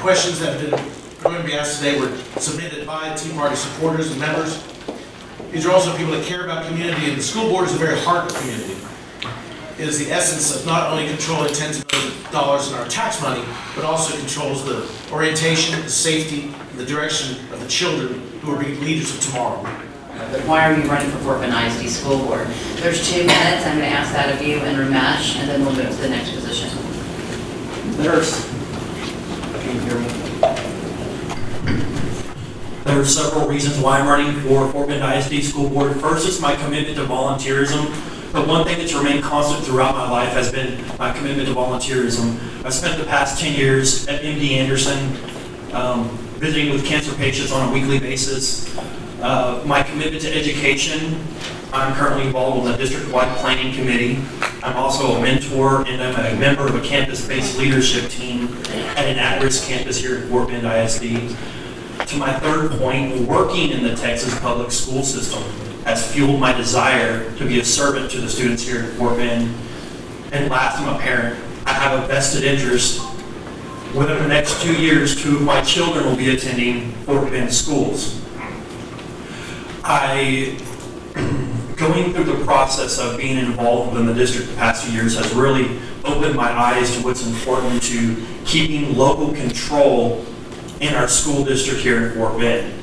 questions that have been going to be asked today were submitted by Tea Party supporters and members. These are also people that care about community, and the school board is the very heart of community. It is the essence of not only controlling tens of millions of dollars in our tax money, but also controls the orientation, the safety, and the direction of the children who will be leaders of tomorrow. But why are you running for Fort Bend ISD School Board? There's 2 minutes. I'm going to ask that of you and Ramesh, and then we'll move to the next position. Can you hear me? There are several reasons why I'm running for Fort Bend ISD School Board. First, it's my commitment to volunteerism. But one thing that's remained constant throughout my life has been my commitment to volunteerism. I've spent the past 10 years at MD Anderson, visiting with cancer patients on a weekly basis. My commitment to education, I'm currently involved in the district-wide planning committee. I'm also a mentor and I'm a member of a campus-based leadership team at an at-risk campus here at Fort Bend ISD. To my third point, working in the Texas public school system has fueled my desire to be a servant to the students here at Fort Bend. And last, I'm a parent. I have a vested interest. Within the next 2 years, 2 of my children will be attending Fort Bend schools. Going through the process of being involved within the district the past few years has really opened my eyes to what's important to keeping local control in our school district here in Fort Bend.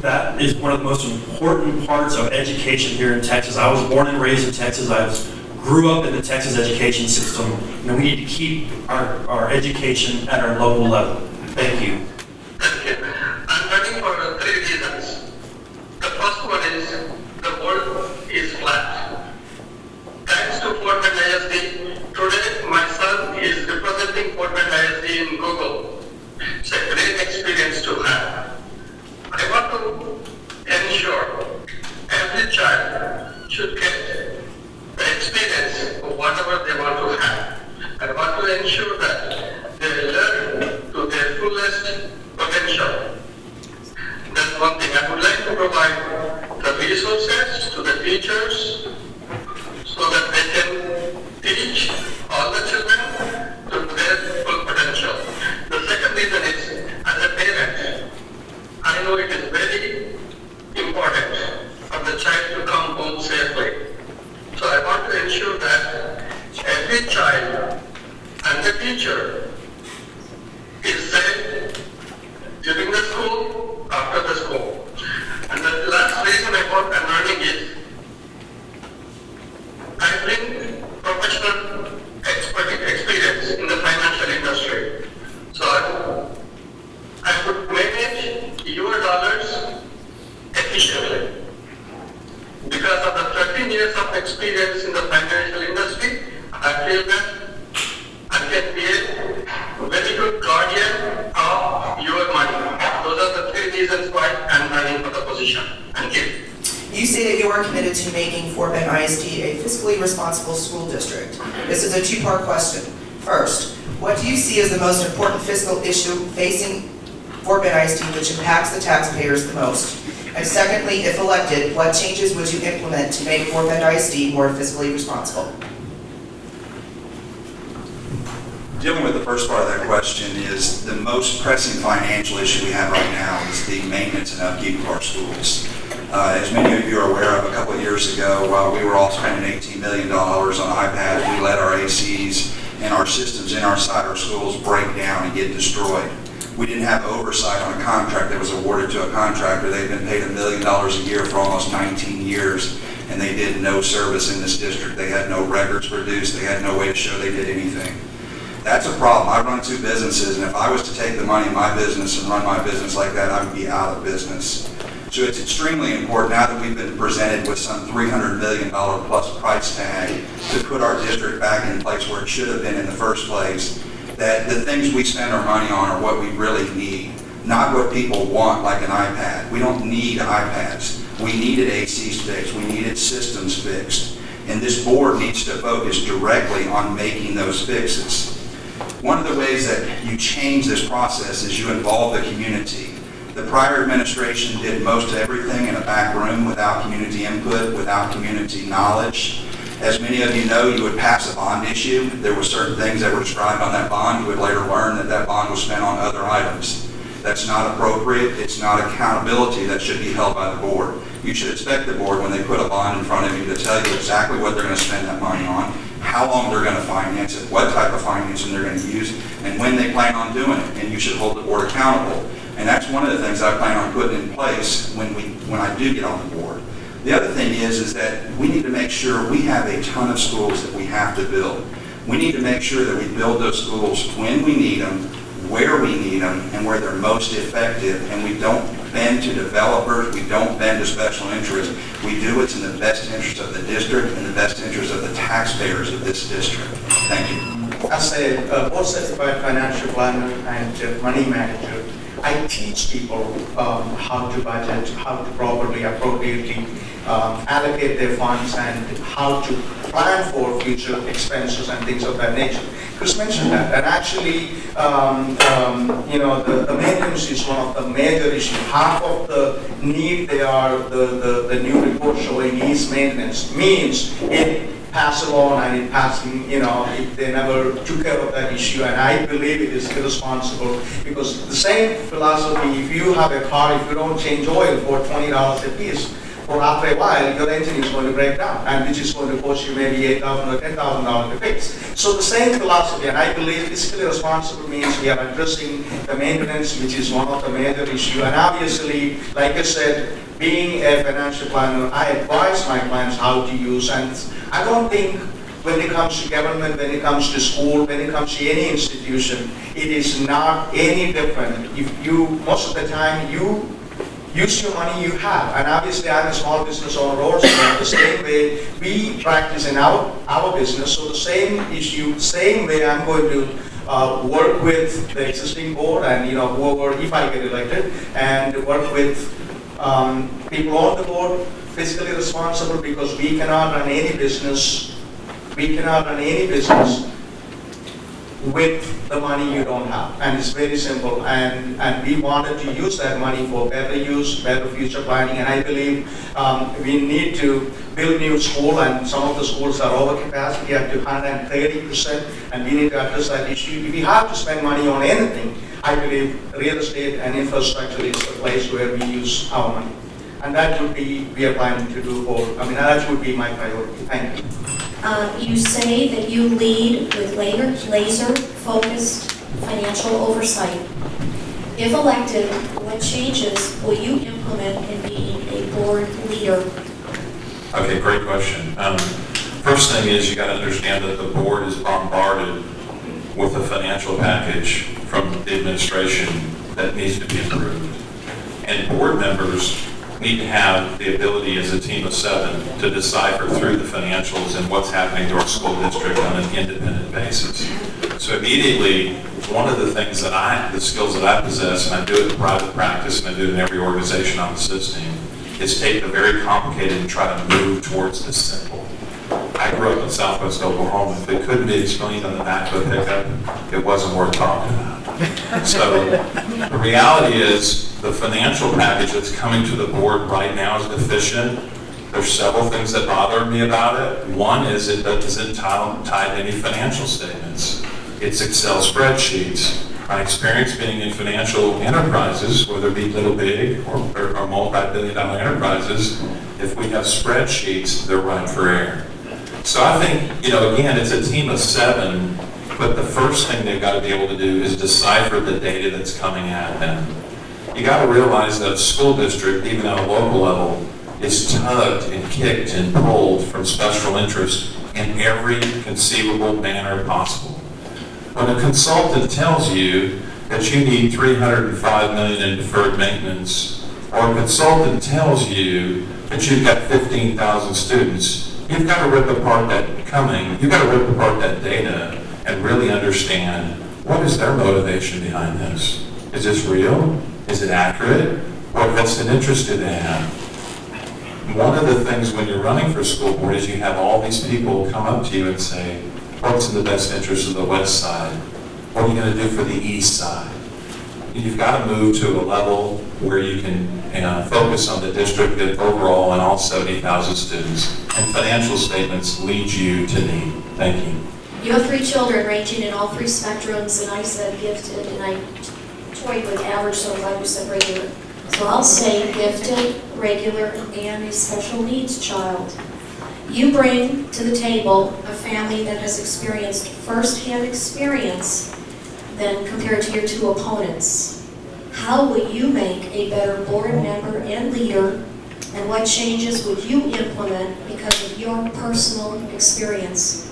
That is one of the most important parts of education here in Texas. I was born and raised in Texas. Grew up in the Texas education system, and we need to keep our education at our local level. Thank you. Thank you. I'm running for 3 reasons. The first one is the world is flat. Thanks to Fort Bend ISD, today my son is representing Fort Bend ISD in Google. It's a great experience to have. I want to ensure every child should get the experience of whatever they want to have. I want to ensure that they learn to their fullest potential. That's one thing. I would like to provide the resources to the teachers so that they can teach all the children to their full potential. The second reason is, as a parent, I know it is very important for the child to come home safely. So I want to ensure that every child and the teacher is safe during the school, after the school. And the last reason I'm running is, I bring professional experience in the financial industry. So I would manage your dollars efficiently. Because of the 13 years of experience in the financial industry, I feel that I can be a very good guardian of your money. Those are the 3 reasons why I'm running for the position. Thank you. You say that you are committed to making Fort Bend ISD a fiscally responsible school district. This is a 2-part question. First, what do you see as the most important fiscal issue facing Fort Bend ISD which impacts the taxpayers the most? And secondly, if elected, what changes would you implement to make Fort Bend ISD more fiscally responsible? Dealing with the first part of that question is the most pressing financial issue we have right now is the maintenance and upkeep of our schools. As many of you are aware of, a couple of years ago, while we were all spending $18 million on iPads, we let our ACs and our systems inside our schools break down and get destroyed. We didn't have oversight on a contract that was awarded to a contractor. They've been paid $1 million a year for almost 19 years, and they did no service in this district. They had no records produced. They had no way to show they did anything. That's a problem. I run 2 businesses, and if I was to take the money in my business and run my business like that, I would be out of business. So it's extremely important now that we've been presented with some $300 million plus price tag to put our district back in place where it should have been in the first place, that the things we spend our money on are what we really need, not what people want, like an iPad. We don't need iPads. We needed ACs fixed. We needed systems fixed. And this board needs to focus directly on making those fixes. One of the ways that you change this process is you involve the community. The prior administration did most everything in a back room without community input, without community knowledge. As many of you know, you would pass a bond issue. There were certain things that were described on that bond. You would later learn that that bond was spent on other items. That's not appropriate. It's not accountability that should be held by the board. You should expect the board, when they put a bond in front of you, to tell you exactly what they're going to spend that money on, how long they're going to finance it, what type of financing they're going to use, and when they plan on doing it. And you should hold the board accountable. And that's one of the things I plan on putting in place when I do get on the board. The other thing is that we need to make sure we have a ton of schools that we have to build. We need to make sure that we build those schools when we need them, where we need them, and where they're most effective. And we don't bend to developers, we don't bend to special interests. We do what's in the best interest of the district and the best interest of the taxpayers of this district. Thank you. As a board certified financial planner and money manager, I teach people how to budget, how to properly, appropriately allocate their funds, and how to plan for future expenses and things of that nature. Chris mentioned that, and actually, the maintenance is one of the major issues. Half of the need the new report showing is maintenance, means it pass along and it passing, if they never took care of that issue. And I believe it is irresponsible, because the same philosophy, if you have a car, if you don't change oil for $20 a piece, for after a while, your engine is going to break down, and which is going to cost you maybe $8,000 or $10,000 to fix. So the same philosophy, and I believe fiscally responsible means we are addressing the maintenance, which is one of the major issues. And obviously, like I said, being a financial planner, I advise my clients how to use, and I don't think when it comes to government, when it comes to school, when it comes to any institution, it is not any different. If you, most of the time, you use your money you have. And obviously, I'm a small business owner also, the same way we practice in our business. So the same issue, same way I'm going to work with the existing board and whoever, if I get elected, and work with people on the board, fiscally responsible, because we cannot run any business. We cannot run any business with the money you don't have, and it's very simple. And we wanted to use that money for better use, better future planning. And I believe we need to build new school, and some of the schools are over capacity up to 130%, and we need to address that issue. If we have to spend money on anything, I believe real estate and infrastructure is the place where we use our money. And that would be, we are planning to do that would be my priority. Thank you. You say that you lead with laser-focused financial oversight. If elected, what changes will you implement in being a board leader? Okay, great question. First thing is you got to understand that the board is bombarded with a financial package from the administration that needs to be improved. And board members need to have the ability as a team of 7 to decipher through the financials and what's happening to our school district on an independent basis. So immediately, one of the things the skills that I possess, and I do it in private practice and I do it in every organization I'm assisting, is take the very complicated and try to move towards the simple. I grew up in Southwest Oklahoma. If it couldn't be explained on the back of a pickup, it wasn't worth talking about. So the reality is the financial package that's coming to the board right now is deficient. There's several things that bother me about it. One is it isn't tied to any financial statements. It's Excel spreadsheets. My experience being in financial enterprises, whether it be little, big, or multi-billion-dollar enterprises, if we have spreadsheets, they're ripe for error. So I think, again, it's a team of 7, but the first thing they've got to be able to do is decipher the data that's coming at them. You got to realize that a school district, even at a local level, is tugged and kicked and pulled from special interest in every conceivable manner possible. When a consultant tells you that you need $305 million in deferred maintenance, or a consultant tells you that you've got 15,000 students, you've got to rip apart that data and really understand what is their motivation behind this. Is this real? Is it accurate? What vested interest do they have? One of the things when you're running for school board is you have all these people come up to you and say, what's in the best interest of the west side? What are you going to do for the east side? you've got to move to a level where you can focus on the district overall and all 70,000 students. And financial statements lead you to need. Thank you. You have 3 children ranging in all 3 spectrums, and I said gifted, and I toyed with average, so I'm glad you said regular. So I'll say gifted, regular, and a special needs child. You bring to the table a family that has experienced firsthand experience than compared to your 2 opponents. How will you make a better board member and leader, and what changes would you implement because of your personal experience?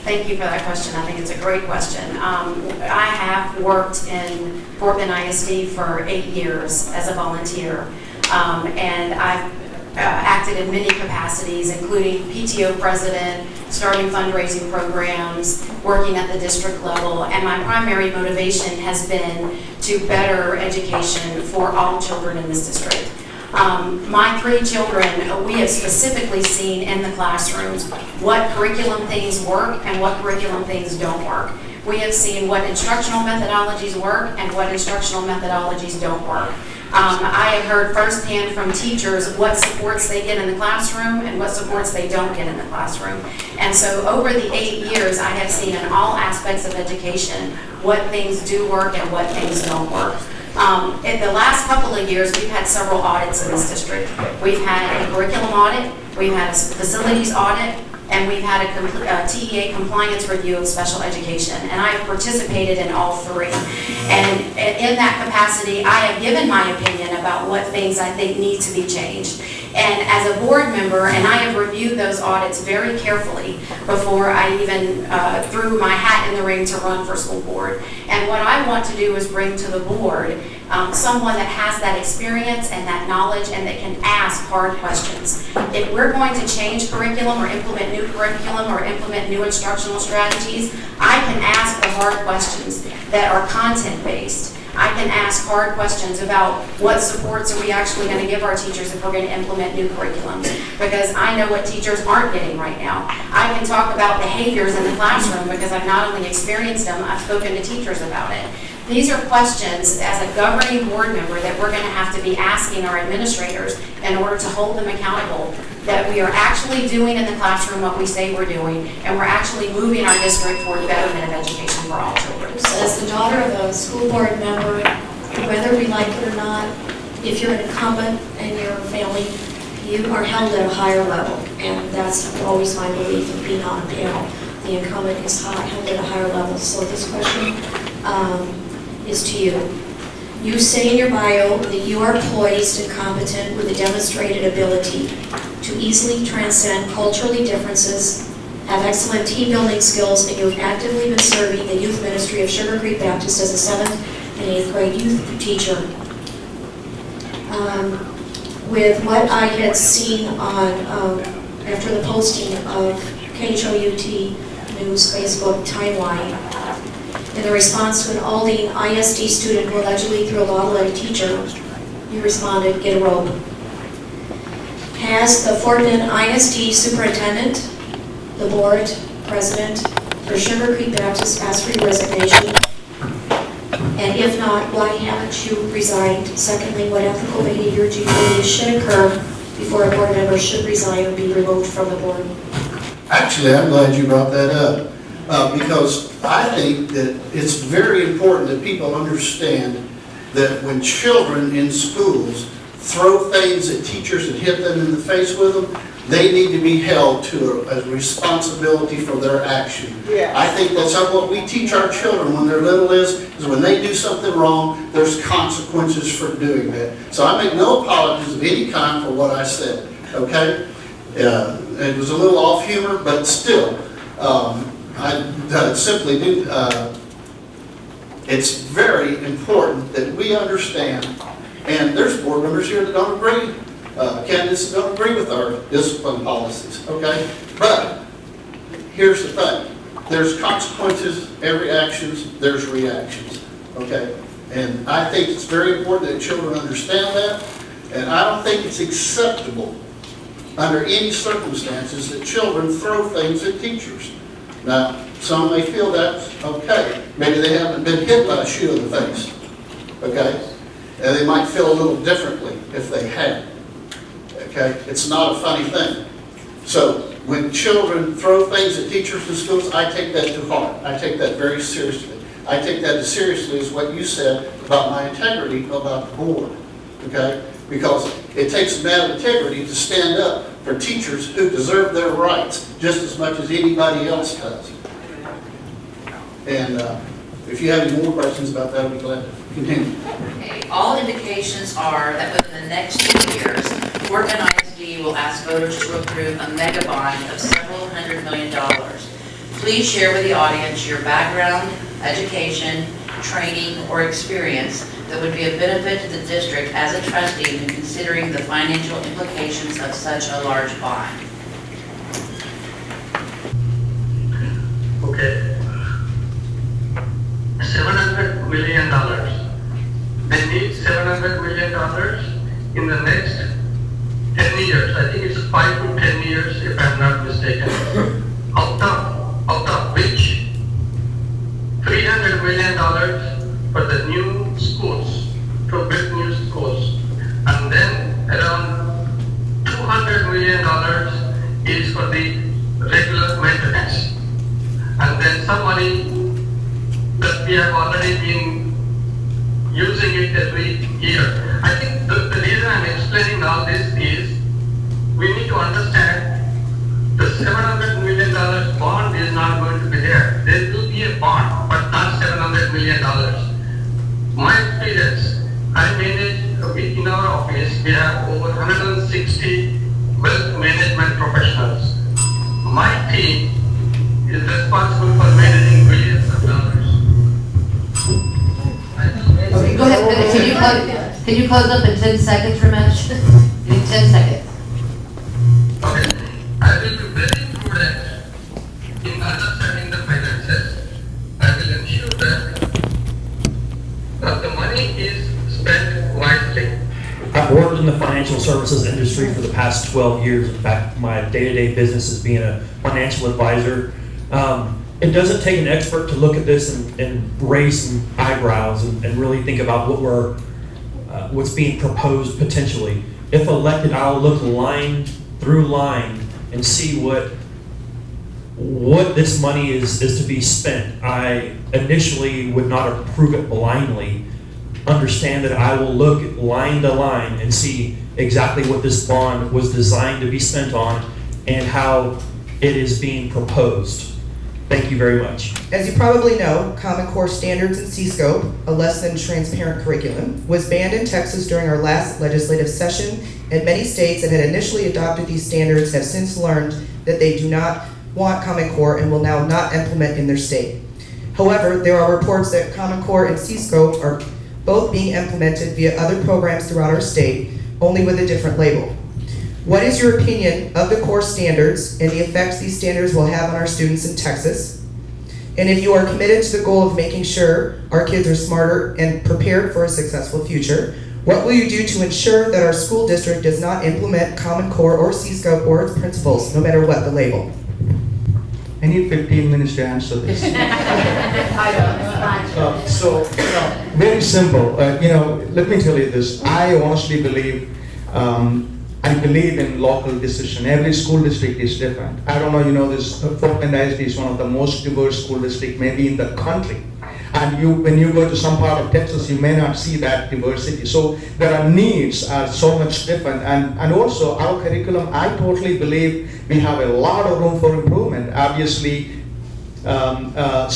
Thank you for that question. I think it's a great question. I have worked in Fort Bend ISD for 8 years as a volunteer, and I've acted in many capacities, including PTO president, starting fundraising programs, working at the district level, and my primary motivation has been to better education for all children in this district. My 3 children, we have specifically seen in the classrooms what curriculum things work and what curriculum things don't work. We have seen what instructional methodologies work and what instructional methodologies don't work. I have heard firsthand from teachers what supports they get in the classroom and what supports they don't get in the classroom. And so over the 8 years, I have seen in all aspects of education what things do work and what things don't work. In the last couple of years, we've had several audits in this district. We've had a curriculum audit, we've had a facilities audit, and we've had a TEA compliance review of special education, and I have participated in all 3. And in that capacity, I have given my opinion about what things I think need to be changed. And as a board member, and I have reviewed those audits very carefully before I even threw my hat in the ring to run for school board. And what I want to do is bring to the board someone that has that experience and that knowledge and that can ask hard questions. If we're going to change curriculum or implement new curriculum or implement new instructional strategies, I can ask the hard questions that are content-based. I can ask hard questions about what supports are we actually going to give our teachers if we're going to implement new curriculums, because I know what teachers aren't getting right now. I can talk about behaviors in the classroom because I've not only experienced them, I've spoken to teachers about it. These are questions as a governing board member that we're going to have to be asking our administrators in order to hold them accountable, that we are actually doing in the classroom what we say we're doing, and we're actually moving our district toward betterment of education for all children. So as the daughter of a school board member, whether we like it or not, if you're an incumbent in your family, you are held at a higher level, and that's always my belief of being on a panel. The incumbent is held at a higher level. So this question is to you. You say in your bio that you are poised and competent with a demonstrated ability to easily transcend culturally differences, have excellent team building skills, and you have actively been serving the youth ministry of Sugar Creek Baptist as a 7th and 8th grade youth teacher. With what I had seen on after the posting of KHOUT News Facebook timeline, in the response to an Aldine ISD student who allegedly threw a bottle at a teacher, you responded, "Get a rope." Has the Fort Bend ISD superintendent, the board president for Sugar Creek Baptist asked for your resignation? And if not, why haven't you resigned? Secondly, what ethical behavior do you believe should occur before a board member should resign or be removed from the board? Actually, I'm glad you brought that up. Because I think that it's very important that people understand that when children in schools throw things at teachers and hit them in the face with them, they need to be held to a responsibility for their action. Yes. I think that's how what we teach our children when they're little is when they do something wrong, there's consequences for doing that. So I make no apologies of any kind for what I said, okay? It was a little off humor, but still, I simply do, it's very important that we understand, and there's board members here that don't agree, candidates that don't agree with our discipline policies, okay? But here's the thing, there's consequences, every actions, there's reactions, okay? And I think it's very important that children understand that, and I don't think it's acceptable under any circumstances that children throw things at teachers. Now, some may feel that's okay. Maybe they haven't been hit by a shoe in the face. okay? And they might feel a little differently if they hadn't, okay? It's not a funny thing. So when children throw things at teachers in schools, I take that to heart. I take that very seriously. I take that as seriously as what you said about my integrity about the board, okay? Because it takes a man of integrity to stand up for teachers who deserve their rights just as much as anybody else does. And if you have any more questions about that, I'd be glad to continue. Okay, all indications are that within the next 2 years, Fort Bend ISD will ask voters to approve a mega bond of several $100 million. Please share with the audience your background, education, training, or experience that would be of benefit to the district as a trustee when considering the financial implications of such a large bond. Okay. $700 million. They need $700 million in the next 10 years. I think it's 5 to 10 years if I'm not mistaken. Out of which $300 million for the new schools, to build new schools. And then around $200 million is for the regular maintenance. And then some money that we have already been using it every year. I think the reason I'm explaining all this is we need to understand the $700 million bond is not going to be there. There will be a bond, but not $700 million. My experience, I manage, in our office, we have over 160 wealth management professionals. My team is responsible for managing billions of dollars. Okay, go ahead. Can you close up in 10 seconds, Ramesh? In 10 seconds. Okay. I will be very prudent in understanding the finances. I will ensure that the money is spent wisely. I've worked in the financial services industry for the past 12 years. In fact, my day-to-day business is being a financial advisor. It doesn't take an expert to look at this and raise some eyebrows and really think about what's being proposed potentially. If elected, I'll look line through line and see what this money is to be spent. I initially would not approve it blindly. Understand that I will look line to line and see exactly what this bond was designed to be spent on and how it is being proposed. Thank you very much. As you probably know, Common Core Standards and C-Scope, a less than transparent curriculum, was banned in Texas during our last legislative session, and many states that had initially adopted these standards have since learned that they do not want Common Core and will now not implement in their state. However, there are reports that Common Core and C-Scope are both being implemented via other programs throughout our state, only with a different label. What is your opinion of the core standards and the effects these standards will have on our students in Texas? And if you are committed to the goal of making sure our kids are smarter and prepared for a successful future, what will you do to ensure that our school district does not implement Common Core or C-Scope or its principles, no matter what the label? I need 15 minutes to answer this. Very simple. Let me tell you this. I honestly believe, I believe in local decision. Every school district is different. I don't know, this Fort Bend ISD is one of the most diverse school districts maybe in the country. And when you go to some part of Texas, you may not see that diversity. So there are needs are so much different. And also our curriculum, I totally believe we have a lot of room for improvement. Obviously, there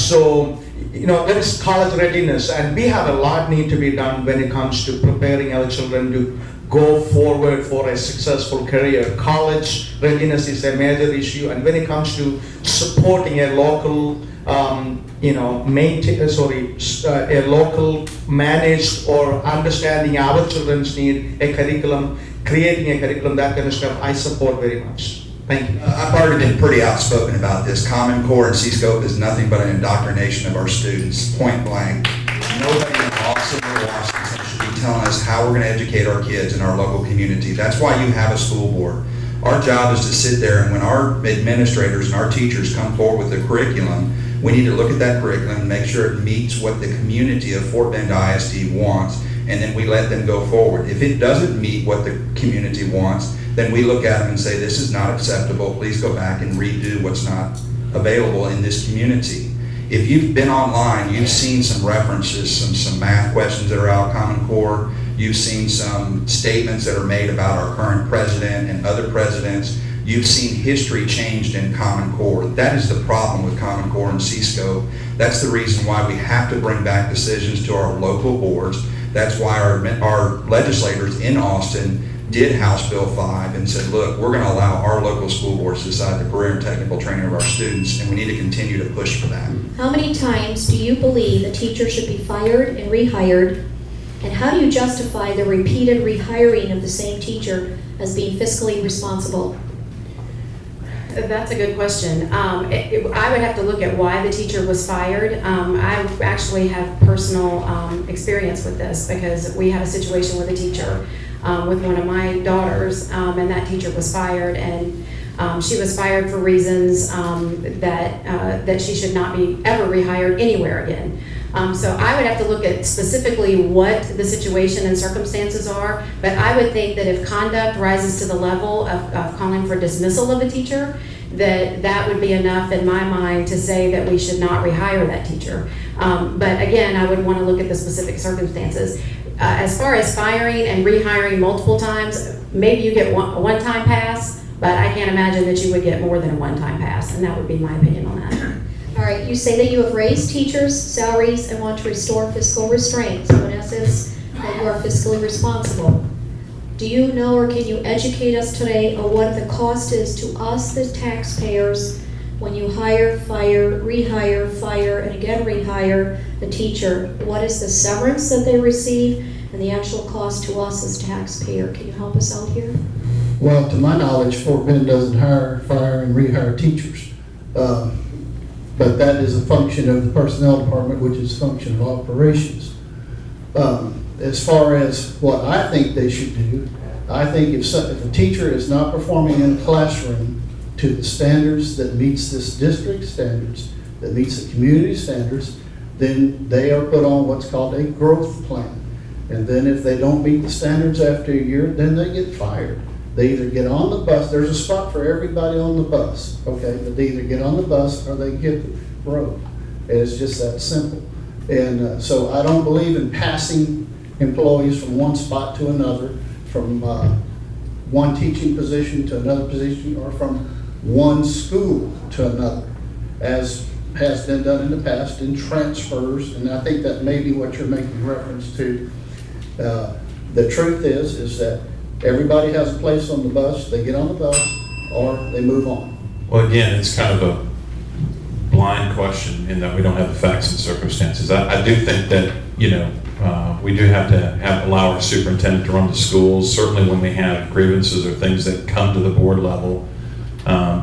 is college readiness, and we have a lot need to be done when it comes to preparing our children to go forward for a successful career. College readiness is a major issue, and when it comes to supporting a local, a local managed or understanding our children's need, a curriculum, creating a curriculum, that kind of stuff, I support very much. Thank you. I've already been pretty outspoken about this. Common Core and C-Scope is nothing but an indoctrination of our students, point blank. Nobody in the office of Washington should be telling us how we're going to educate our kids in our local community. That's why you have a school board. Our job is to sit there, and when our administrators and our teachers come forward with the curriculum, We need to look at that curriculum and make sure it meets what the community of Fort Bend ISD wants, and then we let them go forward. If it doesn't meet what the community wants, then we look at them and say, this is not acceptable, please go back and redo what's not available in this community. If you've been online, you've seen some references, some math questions that are out of Common Core. You've seen some statements that are made about our current president and other presidents. You've seen history changed in Common Core. That is the problem with Common Core and CSCO. That's the reason why we have to bring back decisions to our local boards. That's why our legislators in Austin did House Bill 5 and said, look, we're going to allow our local school boards to decide the career and technical training of our students, and we need to continue to push for that. How many times do you believe a teacher should be fired and rehired? And how do you justify the repeated rehiring of the same teacher as being fiscally responsible? That's a good question. I would have to look at why the teacher was fired. I actually have personal experience with this because we had a situation with a teacher with one of my daughters, and that teacher was fired, and she was fired for reasons that she should not be ever rehired anywhere again. So I would have to look at specifically what the situation and circumstances are, but I would think that if conduct rises to the level of calling for dismissal of a teacher, that would be enough in my mind to say that we should not rehire that teacher. But again, I would want to look at the specific circumstances. As far as firing and rehiring multiple times, maybe you get a one-time pass, but I can't imagine that you would get more than a one-time pass, and that would be my opinion on that. All right, you say that you have raised teachers' salaries and want to restore fiscal restraint. So in essence, that you are fiscally responsible. Do you know or can you educate us today on what the cost is to us, the taxpayers, when you hire, fire, rehire, fire, and again rehire the teacher? What is the severance that they receive and the actual cost to us as taxpayer? Can you help us out here? Well, to my knowledge, Fort Bend doesn't hire, fire, and rehire teachers. But that is a function of the personnel department, which is a function of operations. As far as what I think they should do, I think if a teacher is not performing in the classroom to the standards that meets this district standards, that meets the community standards, then they are put on what's called a growth plan. And then if they don't meet the standards after a year, then they get fired. They either get on the bus, there's a spot for everybody on the bus, okay? But they either get on the bus or they get broke. And it's just that simple. And so I don't believe in passing employees from one spot to another, from one teaching position to another position, or from one school to another, as has been done in the past in transfers. And I think that may be what you're making reference to. The truth is that everybody has a place on the bus. They get on the bus or they move on. Well, again, it's kind of a blind question in that we don't have the facts and circumstances. I do think that, we do have to allow our superintendent to run the schools. Certainly when we have grievances or things that come to the board level,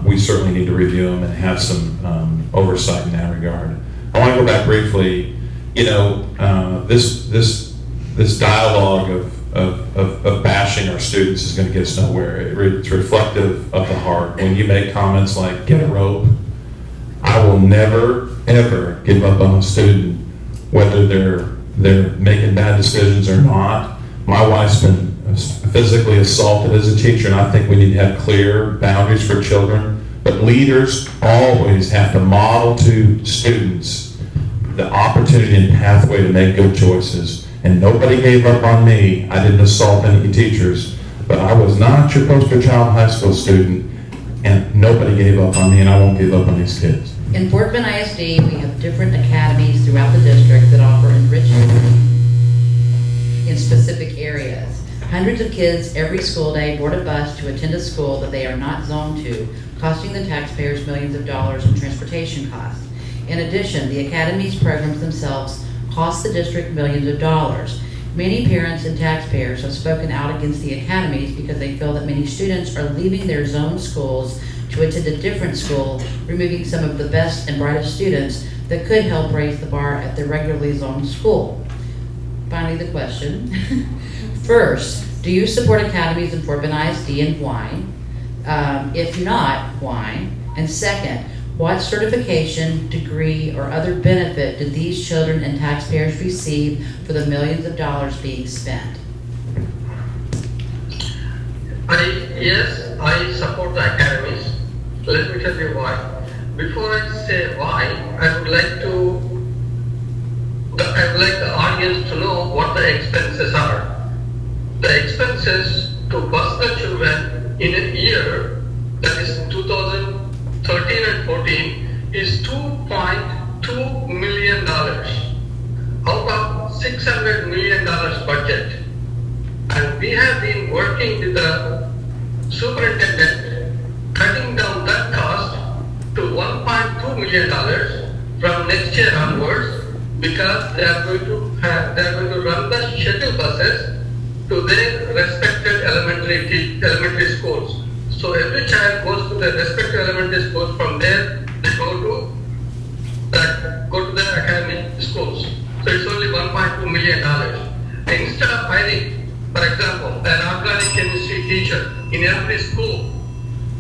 we certainly need to review them and have some oversight in that regard. I want to go back briefly, this dialogue of bashing our students is going to get us nowhere. It's reflective of the heart. When you make comments like, get a rope, I will never, ever give up on a student, whether they're making bad decisions or not. My wife's been physically assaulted as a teacher, and I think we need to have clear boundaries for children. But leaders always have to model to students the opportunity and pathway to make good choices. And nobody gave up on me. I didn't assault any teachers, but I was not your poster child high school student, and nobody gave up on me, and I won't give up on these kids. In Fort Bend ISD, we have different academies throughout the district that offer enrichment in specific areas. Hundreds of kids every school day board a bus to attend a school that they are not zoned to, costing the taxpayers millions of dollars in transportation costs. In addition, the academy's programs themselves cost the district millions of dollars. Many parents and taxpayers have spoken out against the academies because they feel that many students are leaving their zone schools to attend a different school, removing some of the best and brightest students that could help raise the bar at their regularly zoned school. Finally, the question. First, do you support academies in Fort Bend ISD and why? If not, why? And second, What certification, degree, or other benefit do these children and taxpayers receive for the millions of dollars being spent? Yes, I support the academies. Let me tell you why. Before I say why, I would like the audience to know what the expenses are. The expenses to bus the children in a year, that is 2013 and 14, is $2.2 million out of $600 million budget. And we have been working with the superintendent, cutting down that cost to $1.2 million from next year onwards, because they are going to run the shuttle buses to their respected elementary schools. So every child goes to the respective elementary schools. From there, they go to the academic schools. So it's only $1.2 million. And instead of hiring, for example, an organic chemistry teacher in every school,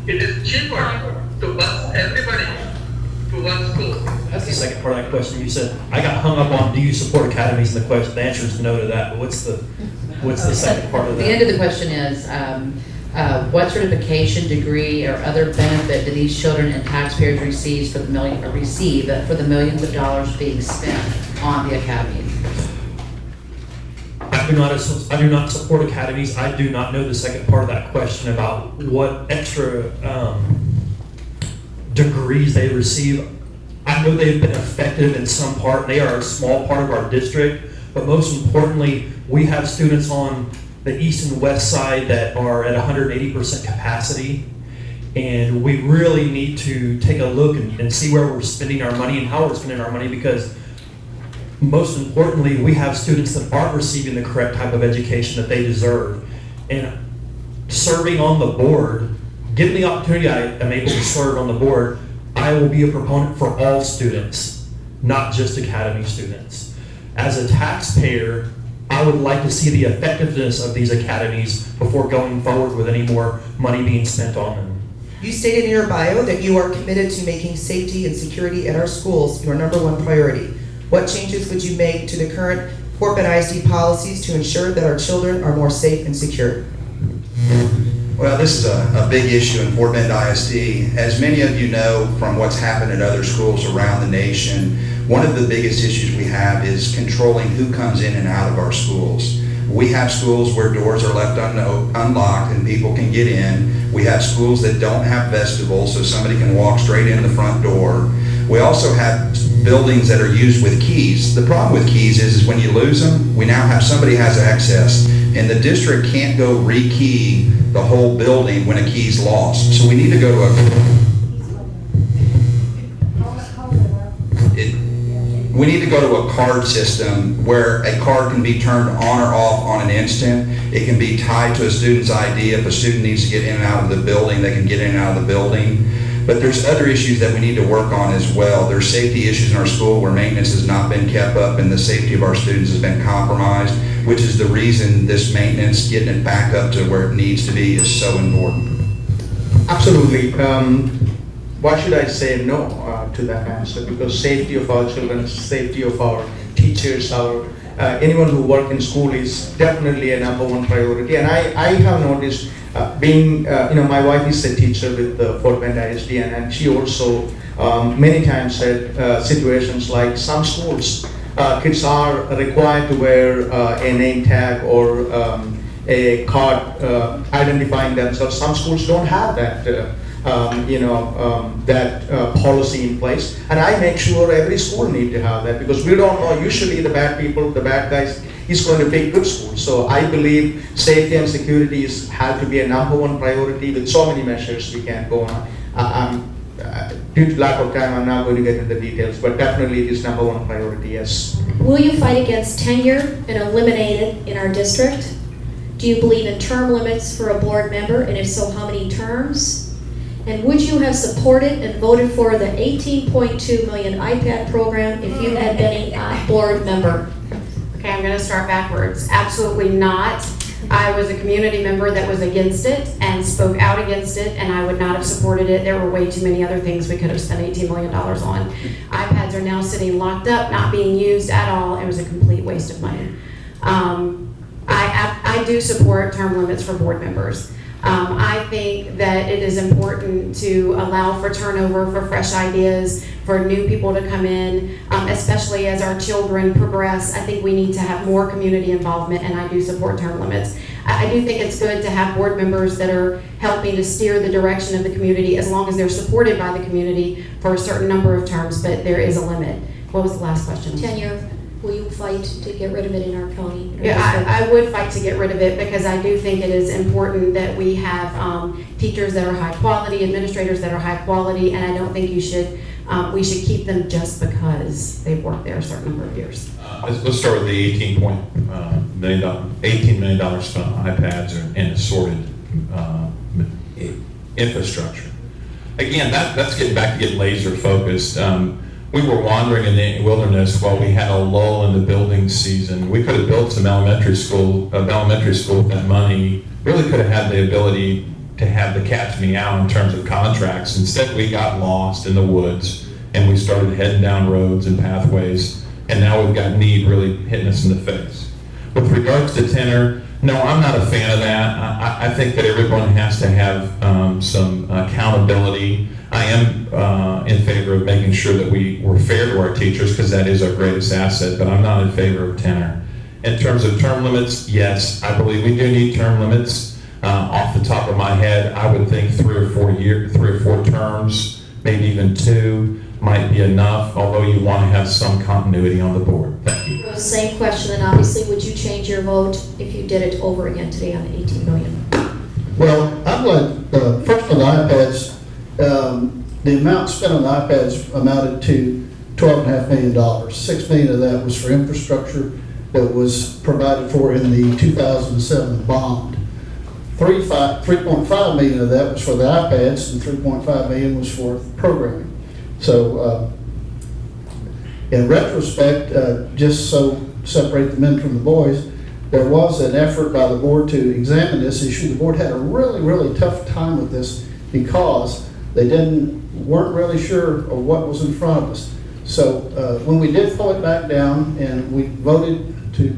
it is cheaper to bus everybody to one school. That's the second part of that question. You said, I got hung up on, do you support academies? And the answer is no to that, but what's the second part of that? The end of the question is, what certification, degree, or other benefit do these children and taxpayers receive for the millions of dollars being spent on the academy? I do not support academies. I do not know the second part of that question about what extra degrees they receive. I know they've been effective in some part. They are a small part of our district, but most importantly, we have students on the east and west side that are at 180% capacity, and we really need to take a look and see where we're spending our money and how we're spending our money, because most importantly, we have students that aren't receiving the correct type of education that they deserve. And serving on the board, given the opportunity I am able to serve on the board, I will be a proponent for all students, not just academy students. As a taxpayer, I would like to see the effectiveness of these academies before going forward with any more money being spent on them. You stated in your bio that you are committed to making safety and security at our schools your #1 priority. What changes would you make to the current Fort Bend ISD policies to ensure that our children are more safe and secure? Well, this is a big issue in Fort Bend ISD. As many of you know from what's happened at other schools around the nation, one of the biggest issues we have is controlling who comes in and out of our schools. We have schools where doors are left unlocked and people can get in. We have schools that don't have vestibules, so somebody can walk straight in the front door. We also have buildings that are used with keys. The problem with keys is when you lose them, we now have somebody has access, and the district can't go re-key the whole building when a key's lost. So we need to go to a card system where a card can be turned on or off on an instant. It can be tied to a student's ID. If a student needs to get in and out of the building, they can get in and out of the building. But there's other issues that we need to work on as well. There's safety issues in our school where maintenance has not been kept up and the safety of our students has been compromised, which is the reason this maintenance, getting it back up to where it needs to be, is so important. Absolutely. Why should I say no to that answer? Because safety of our children, safety of our teachers, anyone who work in school is definitely a #1 priority. And I have noticed my wife is a teacher with Fort Bend ISD, and she also many times said situations like some schools, kids are required to wear a name tag or a card identifying themselves. Some schools don't have that. Policy in place, and I make sure every school need to have that, because we don't know, usually the bad people, the bad guys, is going to pick good schools. So I believe safety and security have to be a #1 priority with so many measures we can go on. Due to lack of time, I'm not going to get into the details, but definitely it is #1 priority, yes. Will you fight against tenure and eliminate it in our district? Do you believe in term limits for a board member, and if so, how many terms? And would you have supported and voted for the $18.2 million iPad program if you had been a board member? Okay, I'm going to start backwards. Absolutely not. I was a community member that was against it and spoke out against it, and I would not have supported it. There were way too many other things we could have spent $18 million on. iPads are now sitting locked up, not being used at all. It was a complete waste of money. I do support term limits for board members. I think that it is important to allow for turnover, for fresh ideas, for new people to come in, especially as our children progress. I think we need to have more community involvement, and I do support term limits. I do think it's good to have board members that are helping to steer the direction of the community, as long as they're supported by the community for a certain number of terms, but there is a limit. What was the last question? Tenure, will you fight to get rid of it in our county? Yeah, I would fight to get rid of it, because I do think it is important that we have teachers that are high quality, administrators that are high quality, and I don't think we should keep them just because they've worked there a certain number of years. Let's start with the $18 million spent on iPads and assorted infrastructure. Again, that's getting back to get laser focused. We were wandering in the wilderness while we had a lull in the building season. We could have built some elementary school with that money. Really could have had the ability to have the cat's meow in terms of contracts. Instead, we got lost in the woods and we started heading down roads and pathways, and now we've got need really hitting us in the face. With regards to tenor, no, I'm not a fan of that. I think that everyone has to have some accountability. I am in favor of making sure that we're fair to our teachers, because that is our greatest asset, but I'm not in favor of tenor. In terms of term limits, yes, I believe we do need term limits. Off the top of my head, I would think 3 or 4 terms, maybe even 2 might be enough, although you want to have some continuity on the board. Thank you. Same question, and obviously, would you change your vote if you did it over again today on the 18 million? Well, I'm glad, first on the iPads, the amount spent on the iPads amounted to $12.5 million. $6 million of that was for infrastructure that was provided for in the 2007 bond. 3.5 million of that was for the iPads, and 3.5 million was for programming. So, in retrospect, just so separate the men from the boys, there was an effort by the board to examine this issue. The board had a really, really tough time with this because they weren't really sure of what was in front of us. So when we did pull it back down and we voted to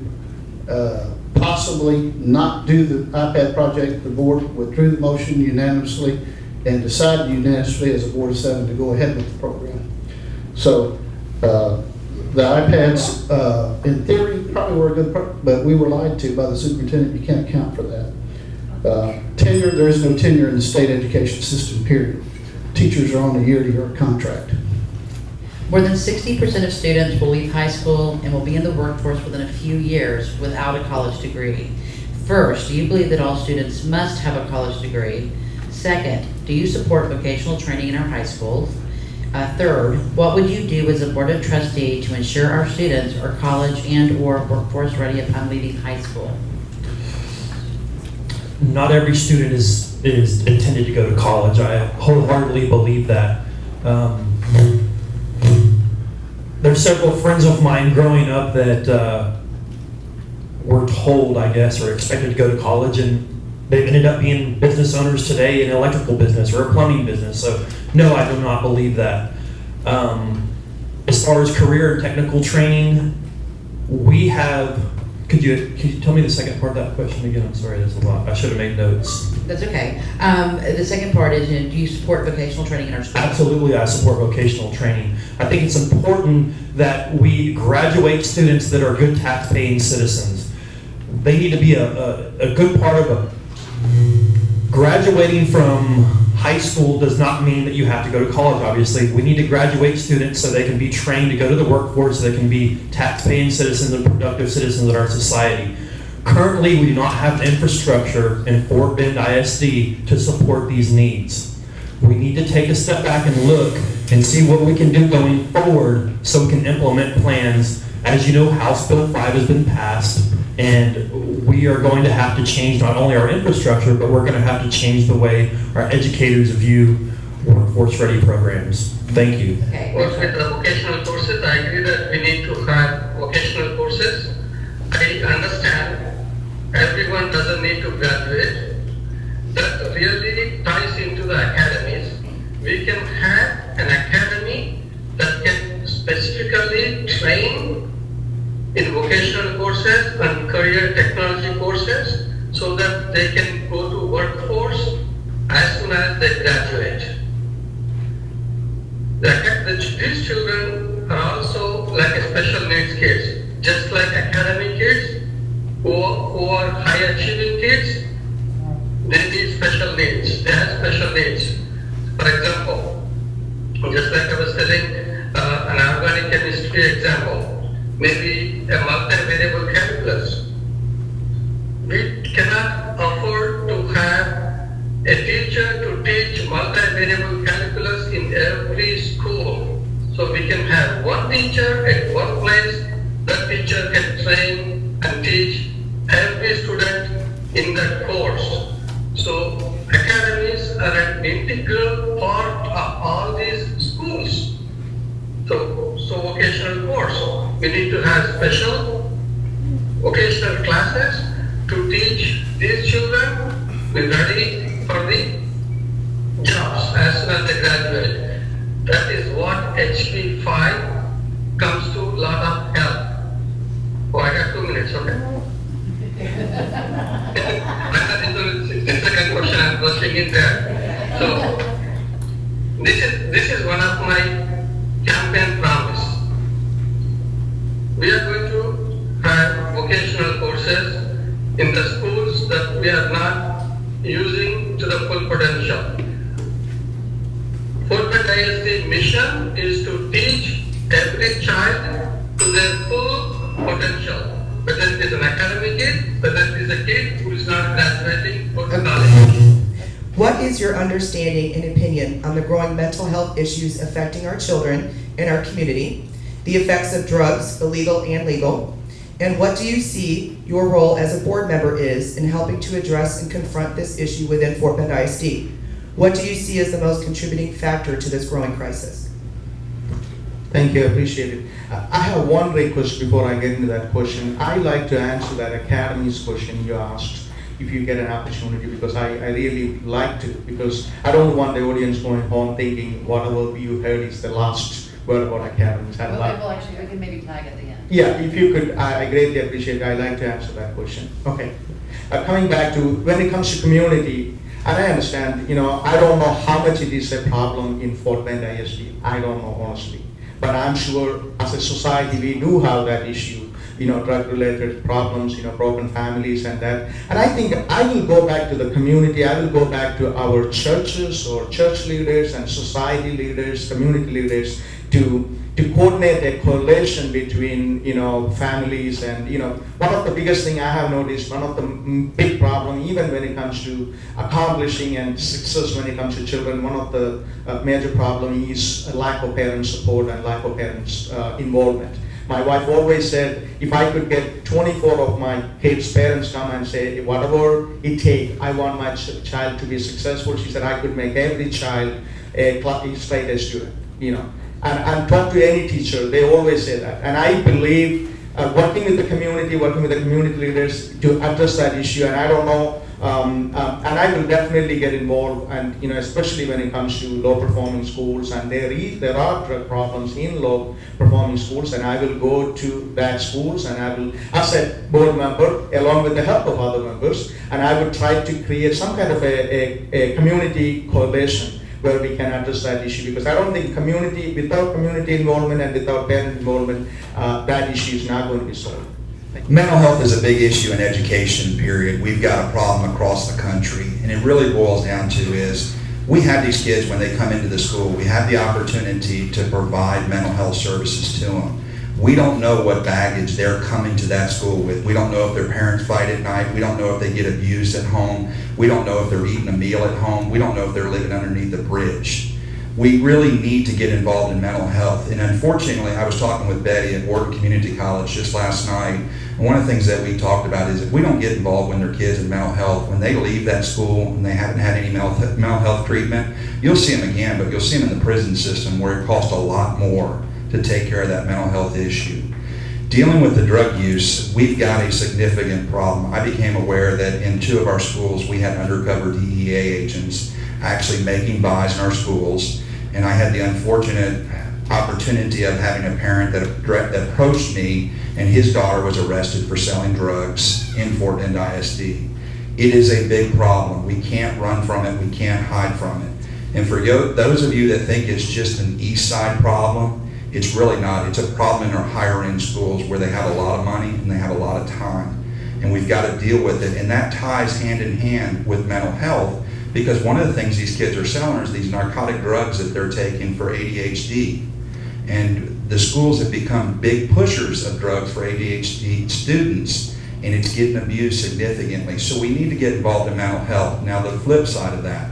possibly not do the iPad project, the board withdrew the motion unanimously and decided unanimously as a board of 7 to go ahead with the program. So the iPads, in theory, probably were a good, but we were lied to by the superintendent. You can't account for that. Tenure, there is no tenure in the state education system, period. Teachers are on a year-to-year contract. More than 60% of students will leave high school and will be in the workforce within a few years without a college degree. First, do you believe that all students must have a college degree? Second, do you support vocational training in our high schools? Third, what would you do as a board of trustee to ensure our students are college and/or workforce ready upon leaving high school? Not every student is intended to go to college. I wholeheartedly believe that. There's several friends of mine growing up that were told, I guess, or expected to go to college, and they've ended up being business owners today in an electrical business or a plumbing business. So no, I do not believe that. As far as career and technical training, we have, could you tell me the second part of that question again? I'm sorry, there's a lot. I should have made notes. That's okay. The second part is, do you support vocational training in our schools? Absolutely, I support vocational training. I think it's important that we graduate students that are good tax-paying citizens. They need to be a good part of graduating from high school does not mean that you have to go to college, obviously. We need to graduate students so they can be trained to go to the workforce, so they can be tax-paying citizens and productive citizens of our society. Currently, we do not have the infrastructure in Fort Bend ISD to support these needs. We need to take a step back and look and see what we can do going forward so we can implement plans. As you know, House Bill 5 has been passed, and we are going to have to change not only our infrastructure, but we're going to have to change the way our educators view workforce-ready programs. Thank you. Okay. With the vocational courses, I agree that we need to have vocational courses. I understand everyone doesn't doesn't need to graduate. That really ties into the academies. We can have an academy that can specifically train in vocational courses and career technology courses so that they can go to workforce as soon as they graduate. These children are also like a special needs kids, just like academic kids who are high achieving kids. They need special needs. They have special needs. For example, just like I was telling an organic chemistry example, maybe a multivariable calculus. We cannot afford to have a teacher to teach multivariable calculus in every school. So we can have one teacher at one place. That teacher can train and teach every student in that course. So academies are an integral part of all these schools. So vocational course. We need to have special vocational classes to teach these children be ready for the jobs as soon as they graduate. That is what HP5 comes to lot of help. Oh, I got 2 minutes, okay? The second question I'm rushing in there. So this is one of my campaign promise. We are going to have vocational courses in the schools that we are not using to the full potential. Fort Bend ISD mission is to teach every child to their full potential, whether it is an academic kid, whether it is a kid who is not graduating or college. What is your understanding and opinion on the growing mental health issues affecting our children and our community, the effects of drugs, illegal and legal, and what do you see your role as a board member is in helping to address and confront this issue within Fort Bend ISD? What do you see as the most contributing factor to this growing crisis? Thank you, I appreciate it. I have one request before I get into that question. I like to answer that academies question you asked, if you get an opportunity, because I really like to, because I don't want the audience going home thinking whatever you heard is the last word about academies. Well, actually, we can maybe tag at the end. Yeah, if you could, I greatly appreciate it. I like to answer that question. Okay. Coming back to when it comes to community, and I understand, I don't know how much it is a problem in Fort Bend ISD. I don't know, honestly. But I'm sure as a society, we do have that issue, drug-related problems, broken families and that. And I think I will go back to the community. I will go back to our churches or church leaders and society leaders, community leaders to coordinate a correlation between, families and, one of the biggest thing I have noticed, one of the big problem, even when it comes to accomplishing and success when it comes to children, one of the major problem is a lack of parent support and lack of parents' involvement. My wife always said, if I could get 24 of my kids' parents come and say, whatever it takes, I want my child to be successful, she said, I could make every child a straight A student, And talk to any teacher, they always say that. And I believe working with the community leaders to address that issue, and I don't know, and I will definitely get involved, and especially when it comes to low-performing schools, and there are drug problems in low-performing schools, and I will go to that schools, and I will, as a board member, along with the help of other members, and I will try to create some kind of a community coalition where we can address that issue, because I don't think without community involvement and without parent involvement, that issue is not going to be solved. Mental health is a big issue in education, period. We've got a problem across the country, and it really boils down to is we have these kids when they come into the school, we have the opportunity to provide mental health services to them. We don't know what baggage they're coming to that school with. We don't know if their parents fight at night. We don't know if they get abused at home. We don't know if they're eating a meal at home. We don't know if they're living underneath a bridge. We really need to get involved in mental health. And unfortunately, I was talking with Betty at Wharton Community College just last night. And one of the things that we talked about is if we don't get involved when their kids in mental health, when they leave that school and they haven't had any mental health treatment, you'll see them again, but you'll see them in the prison system where it costs a lot more to take care of that mental health issue. Dealing with the drug use, we've got a significant problem. I became aware that in 2 of our schools, we had undercover DEA agents actually making buys in our schools, and I had the unfortunate opportunity of having a parent that approached me, and his daughter was arrested for selling drugs in Fort Bend ISD. It is a big problem. We can't run from it. We can't hide from it. And for those of you that think it's just an East Side problem, it's really not. It's a problem in our higher end schools where they have a lot of money and they have a lot of time. And we've got to deal with it. And that ties hand in hand with mental health, because one of the things these kids are selling is these narcotic drugs that they're taking for ADHD. And the schools have become big pushers of drugs for ADHD students, and it's getting abused significantly. So we need to get involved in mental health. Now, the flip side of that,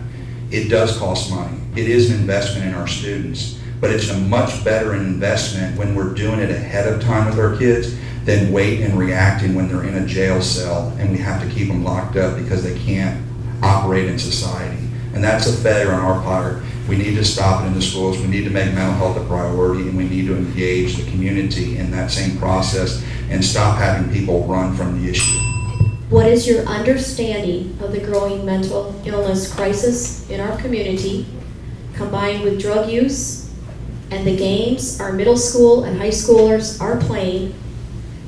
it does cost money. It is an investment in our students, but it's a much better investment when we're doing it ahead of time with our kids than wait and reacting when they're in a jail cell and we have to keep them locked up because they can't operate in society. And that's a failure on our part. We need to stop it in the schools. We need to make mental health a priority, and we need to engage the community in that same process and stop having people run from the issue. What is your understanding of the growing mental illness crisis in our community, combined with drug use and the games our middle school and high schoolers are playing,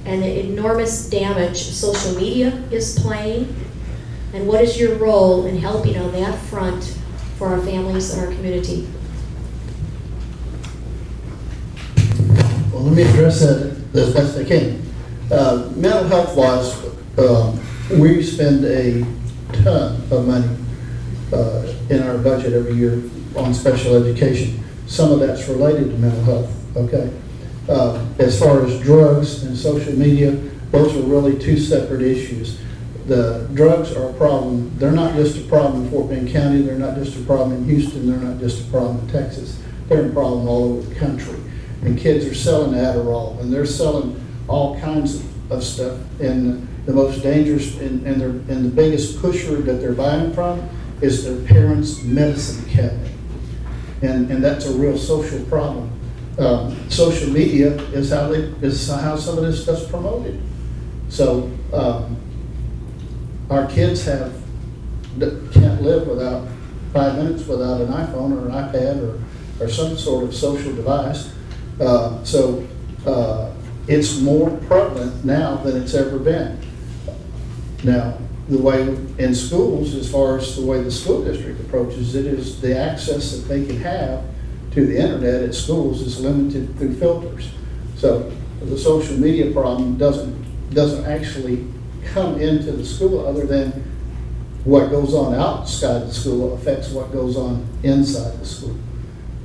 and the enormous damage social media is playing? And what is your role in helping on that front for our families and our community? Well, let me address that as best I can. Mental health wise, we spend a ton of money in our budget every year on special education. Some of that's related to mental health, okay? As far as drugs and social media, those are really 2 separate issues. The drugs are a problem. They're not just a problem in Fort Bend County. They're not just a problem in Houston. They're not just a problem in Texas. They're a problem all over the country. And kids are selling Adderall, and they're selling all kinds of stuff. And the most dangerous and the biggest pusher that they're buying from is their parents' medicine cabinet. And that's a real social problem. Social media is how some of this stuff's promoted. So our kids can't live without 5 minutes without an iPhone or an iPad or some sort of social device. So it's more prevalent now than it's ever been. Now, the way in schools, as far as the way the school district approaches it, is the access that they can have to the internet at schools is limited through filters. So the social media problem doesn't actually come into the school, other than what goes on outside the school affects what goes on inside the school.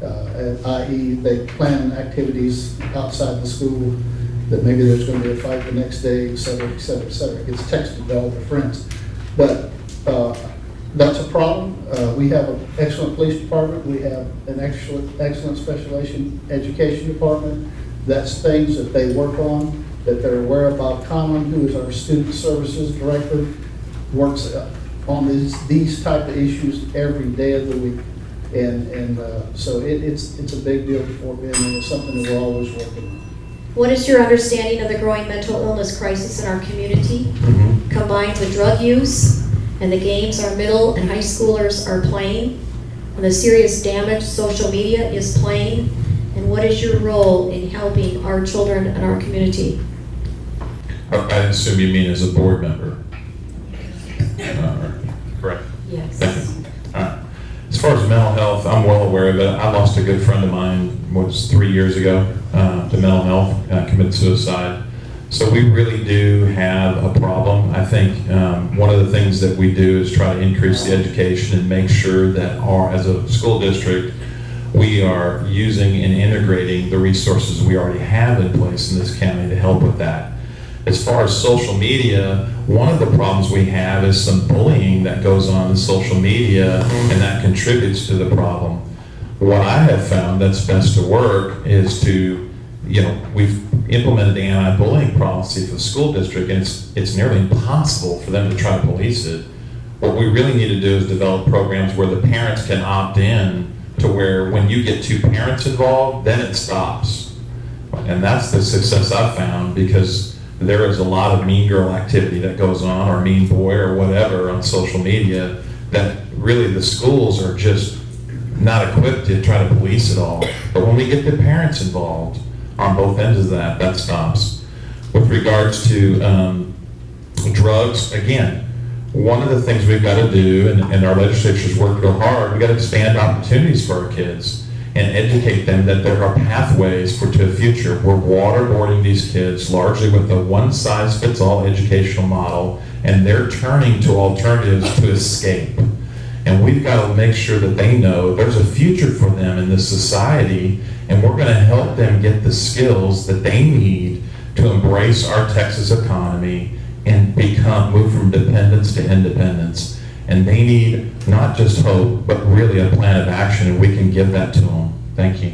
I.e., they plan activities outside the school that maybe there's going to be a fight the next day, et cetera, et cetera, et cetera. It gets texted to all their friends. But that's a problem. We have an excellent police department. We have an excellent special education department. That's things that they work on, that they're aware of. Bob Conlon, who is our student services director, works on these type of issues every day of the week. And so it's a big deal for Fort Bend, and it's something that we're always working on. What is your understanding of the growing mental illness crisis in our community, combined with drug use and the games our middle and high schoolers are playing, and the serious damage social media is playing? And what is your role in helping our children and our community? I assume you mean as a board member. Correct. Yes. Thank you. All right. As far as mental health, I'm well aware of it. I lost a good friend of mine, 3 years ago, to mental health, committed suicide. So we really do have a problem. I think one of the things that we do is try to increase the education and make sure that as a school district, we are using and integrating the resources we already have in place in this county to help with that. As far as social media, one of the problems we have is some bullying that goes on in social media, and that contributes to the problem. What I have found that's best to work is to, we've implemented the anti-bullying policy for the school district, and it's nearly impossible for them to try to police it. What we really need to do is develop programs where the parents can opt in to where when you get 2 parents involved, then it stops. And that's the success I've found, because there is a lot of mean girl activity that goes on, or mean boy or whatever on social media, that really the schools are just not equipped to try to police it all. But when we get the parents involved on both ends of that, that stops. With regards to drugs, again, one of the things we've got to do, and our legislature's worked real hard, we've got to expand opportunities for our kids and educate them that there are pathways to a future. We're waterboarding these kids largely with a one-size-fits-all educational model, and they're turning to alternatives to escape. And we've got to make sure that they know there's a future for them in this society, and we're going to help them get the skills that they need to embrace our Texas economy and move from dependence to independence. And they need not just hope, but really a plan of action, and we can give that to them. Thank you.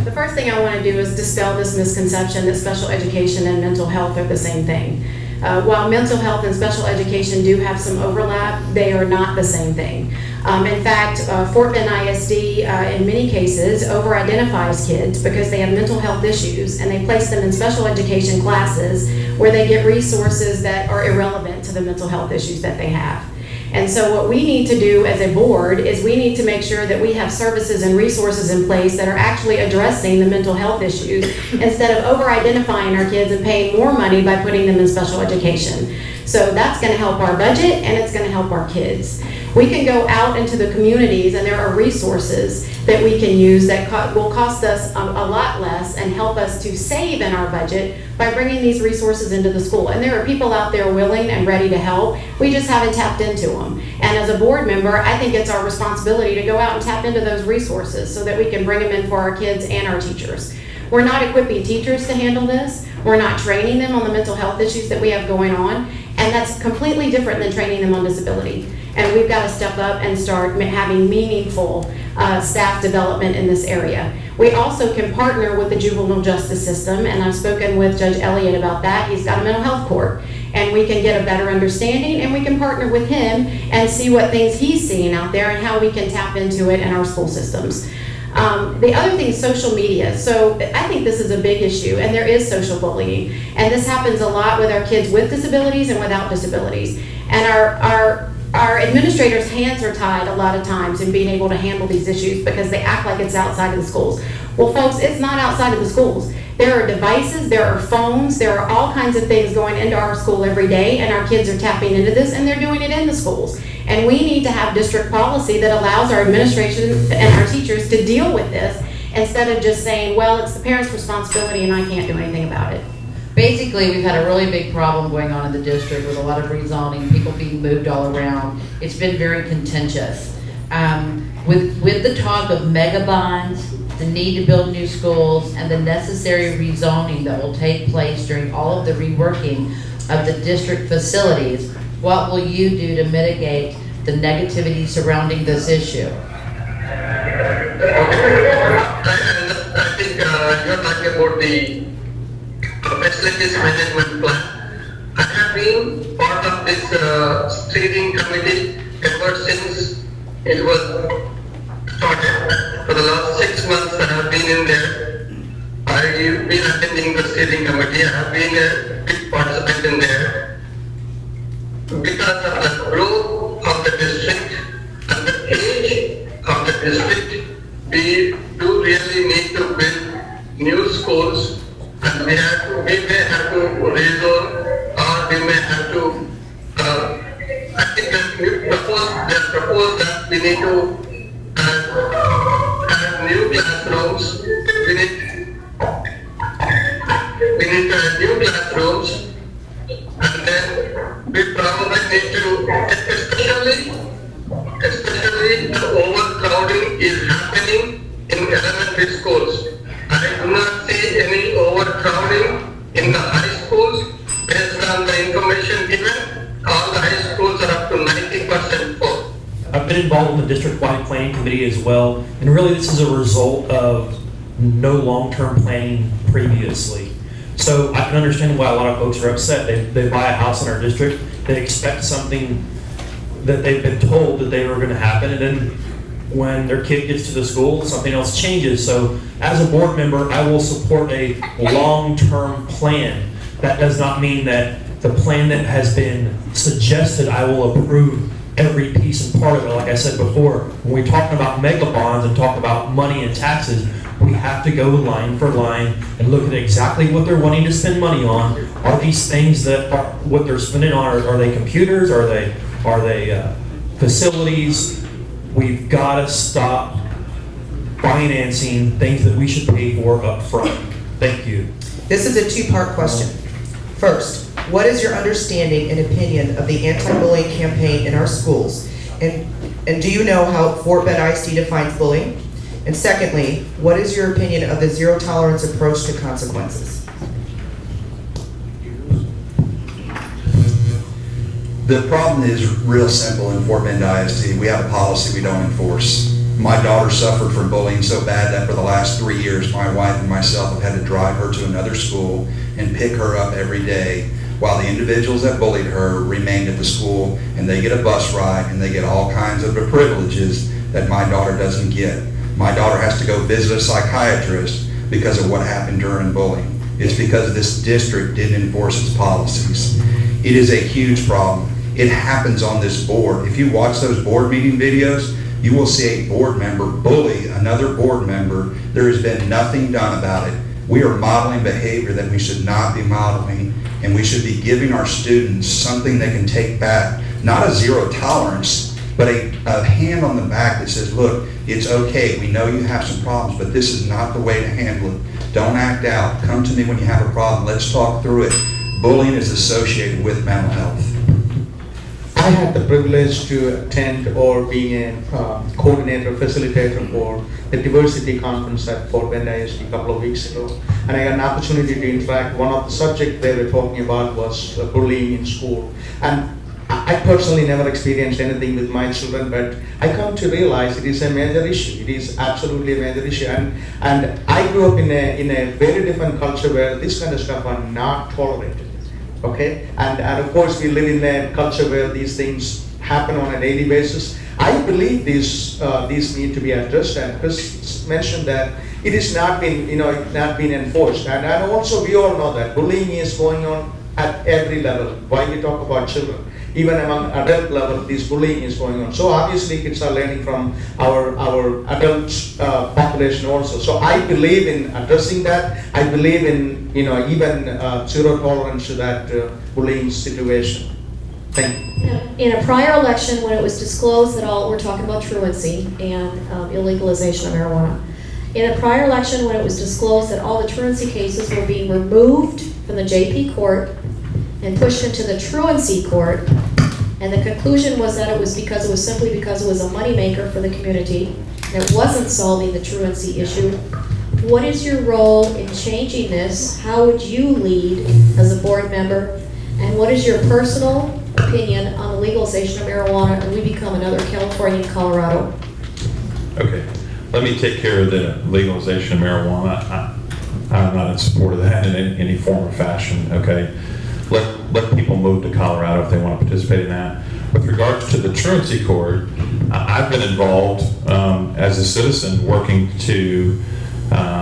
The first thing I want to do is dispel this misconception that special education and mental health are the same thing. While mental health and special education do have some overlap, they are not the same thing. In fact, Fort Bend ISD, in many cases, over-identifies kids because they have mental health issues, and they place them in special education classes where they get resources that are irrelevant to the mental health issues that they have. And so what we need to do as a board is we need to make sure that we have services and resources in place that are actually addressing the mental health issues instead of over-identifying our kids and paying more money by putting them in special education. So that's going to help our budget, and it's going to help our kids. We can go out into the communities, and there are resources that we can use that will cost us a lot less and help us to save in our budget by bringing these resources into the school. And there are people out there willing and ready to help. We just haven't tapped into them. And as a board member, I think it's our responsibility to go out and tap into those resources so that we can bring them in for our kids and our teachers. We're not equipping teachers to handle this. We're not training them on the mental health issues that we have going on. And that's completely different than training them on disability. And we've got to step up and start having meaningful staff development in this area. We also can partner with the juvenile justice system, and I've spoken with Judge Elliott about that. He's got a mental health court, and we can get a better understanding, and we can partner with him and see what things he's seeing out there and how we can tap into it in our school systems. The other thing is social media. So I think this is a big issue, and there is social bullying. And this happens a lot with our kids with disabilities and without disabilities. And our administrators' hands are tied a lot of times in being able to handle these issues because they act like it's outside of the schools. Well, folks, it's not outside of the schools. There are devices, there are phones, there are all kinds of things going into our school every day, and our kids are tapping into this, and they're doing it in the schools. And we need to have district policy that allows our administration and our teachers to deal with this instead of just saying, well, it's the parents' responsibility and I can't do anything about it. Basically, we've had a really big problem going on in the district with a lot of rezoning, people being moved all around. It's been very contentious. With the talk of mega bonds, the need to build new schools, and the necessary rezoning that will take place during all of the reworking of the district facilities, what will you do to mitigate the negativity surrounding this issue? I think you're talking about the facilities management plan. I have been part of this steering committee ever since it was started. For the last 6 months I have been in there. I've been attending the steering committee. I have been a big participant in there. Because of the growth of the district and the age of the district, we do really need to build new schools, and we may have to rezone, or we may have to, I think that they propose that we need to have new classrooms. We need to have new classrooms, and then we probably need to, especially the overcrowding is happening in elementary schools. I do not see any overcrowding in the high schools. Based on the information given, all the high schools are up to 90% full. I've been involved in the district-wide planning committee as well, and really this is a result of no long-term planning previously. So I can understand why a lot of folks are upset. They buy a house in our district, they expect something that they've been told that they were going to happen, and then when their kid gets to the school, something else changes. So as a board member, I will support a long-term plan. That does not mean that the plan that has been suggested, I will approve every piece and part of it. Like I said before, when we're talking about mega bonds and talk about money and taxes, we have to go line for line and look at exactly what they're wanting to spend money on. Are these things that are what they're spending on? Are they computers? Are they facilities? We've got to stop financing things that we should pay for up front. Thank you. This is a two-part question. First, what is your understanding and opinion of the anti-bullying campaign in our schools? And do you know how Fort Bend ISD defines bullying? And secondly, what is your opinion of the zero-tolerance approach to consequences? The problem is real simple in Fort Bend ISD. We have a policy we don't enforce. My daughter suffered from bullying so bad that for the last 3 years, my wife and myself have had to drive her to another school and pick her up every day while the individuals that bullied her remained at the school, and they get a bus ride and they get all kinds of the privileges that my daughter doesn't get. My daughter has to go visit a psychiatrist because of what happened during bullying. It's because this district didn't enforce its policies. It is a huge problem. It happens on this board. If you watch those board meeting videos, you will see a board member bully another board member. There has been nothing done about it. We are modeling behavior that we should not be modeling, and we should be giving our students something they can take back. Not a zero tolerance, but a hand on the back that says, look, it's okay. We know you have some problems, but this is not the way to handle it. Don't act out. Come to me when you have a problem. Let's talk through it. Bullying is associated with mental health. I had the privilege to attend or being a coordinator, facilitator for the diversity conference at Fort Bend ISD a couple of weeks ago. And I got an opportunity to interact. One of the subjects they were talking about was bullying in school. And I personally never experienced anything with my children, but I come to realize it is a major issue. It is absolutely a major issue. And I grew up in a very different culture where this kind of stuff are not tolerated. Okay, and of course we live in a culture where these things happen on a daily basis. I believe these need to be addressed, and Chris mentioned that it is not been enforced. And also we all know that bullying is going on at every level. Why we talk about children, even among adult level, this bullying is going on. So obviously kids are learning from our adult population also. So I believe in addressing that. I believe in even zero tolerance to that bullying situation. Thank you. In a prior election, when it was disclosed that we're talking about truancy and illegalization of marijuana. In a prior election, when it was disclosed that all the truancy cases were being removed from the JP court and pushed into the truancy court, and the conclusion was that it was simply because it was a moneymaker for the community, and it wasn't solving the truancy issue. What is your role in changing this? How would you lead as a board member? And what is your personal opinion on the legalization of marijuana and we become another California and Colorado? Okay, let me take care of the legalization of marijuana. I'm not in support of that in any form or fashion, okay? Let people move to Colorado if they want to participate in that. With regards to the truancy court, I've been involved as a citizen working to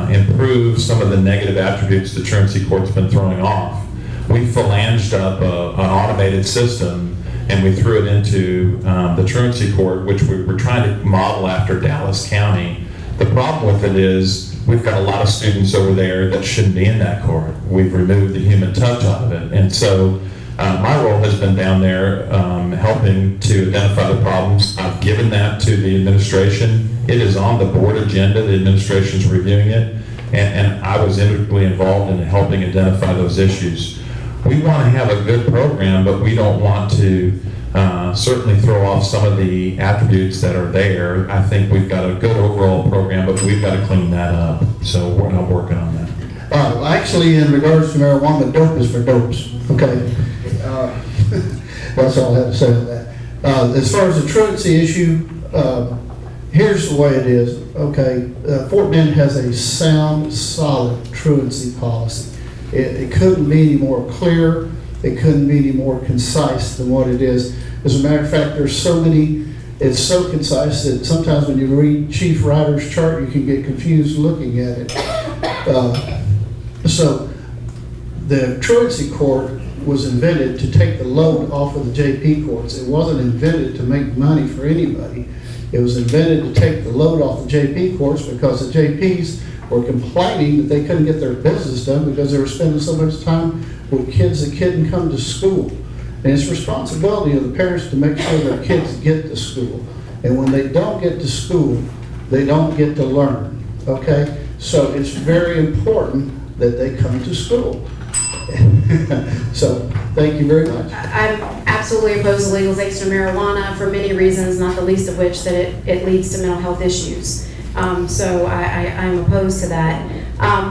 improve some of the negative attributes the truancy court's been throwing off. We phalanged up an automated system and we threw it into the truancy court, which we were trying to model after Dallas County. The problem with it is we've got a lot of students over there that shouldn't be in that court. We've removed the human touch out of it. And so my role has been down there helping to identify the problems. I've given that to the administration. It is on the board agenda. The administration's reviewing it. And I was integrally involved in helping identify those issues. We want to have a good program, but we don't want to certainly throw off some of the attributes that are there. I think we've got a good overall program, but we've got to clean that up. So we're not working on that. Actually, in regards to marijuana, dope is for dopes, okay? That's all I have to say on that. As far as the truancy issue, here's the way it is, okay? Fort Bend has a sound, solid truancy policy. It couldn't be any more clear. It couldn't be any more concise than what it is. As a matter of fact, there's so many it's so concise that sometimes when you read Chief Ryder's chart, you can get confused looking at it. So the truancy court was invented to take the load off of the JP courts. It wasn't invented to make money for anybody. It was invented to take the load off the JP courts because the JPs were complaining that they couldn't get their business done because they were spending so much time with kids that couldn't come to school. And it's responsibility of the parents to make sure their kids get to school. And when they don't get to school, they don't get to learn, okay? So it's very important that they come to school. So, thank you very much. I'm absolutely opposed to legalization of marijuana for many reasons, not the least of which that it leads to mental health issues. So I'm opposed to that.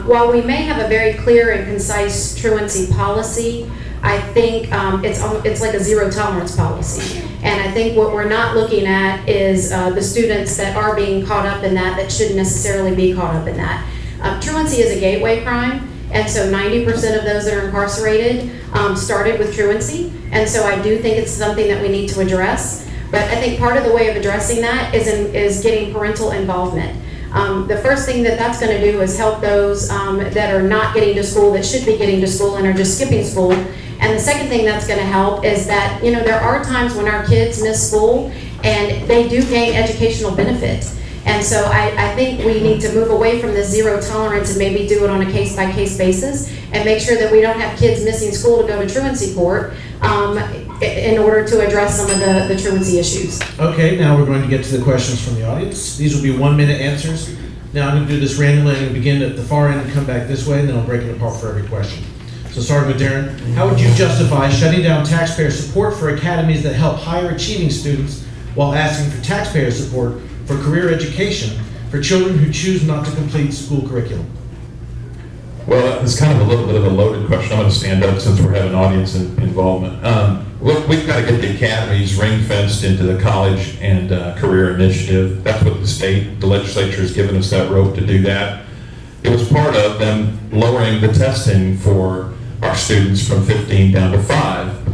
While we may have a very clear and concise truancy policy, I think it's like a zero tolerance policy. And I think what we're not looking at is the students that are being caught up in that shouldn't necessarily be caught up in that. Truancy is a gateway crime. And so 90% of those that are incarcerated started with truancy. And so I do think it's something that we need to address. But I think part of the way of addressing that is getting parental involvement. The first thing that's going to do is help those that are not getting to school, that should be getting to school and are just skipping school. And the second thing that's going to help is that, there are times when our kids miss school and they do gain educational benefit. And so I think we need to move away from this zero tolerance and maybe do it on a case-by-case basis and make sure that we don't have kids missing school to go to truancy court in order to address some of the truancy issues. Okay, now we're going to get to the questions from the audience. These will be 1-minute answers. Now I'm going to do this randomly. I'm going to begin at the far end and come back this way, and then I'll break it apart for every question. So starting with Darren, how would you justify shutting down taxpayer support for academies that help higher achieving students while asking for taxpayer support for career education for children who choose not to complete school curriculum? Well, it's kind of a little bit of a loaded question. I'm going to stand up since we're having audience involvement. Look, we've got to get the academies ring-fenced into the college and career initiative. That's what the legislature has given us that rope to do that. It was part of them lowering the testing for our students from 15 down to 5.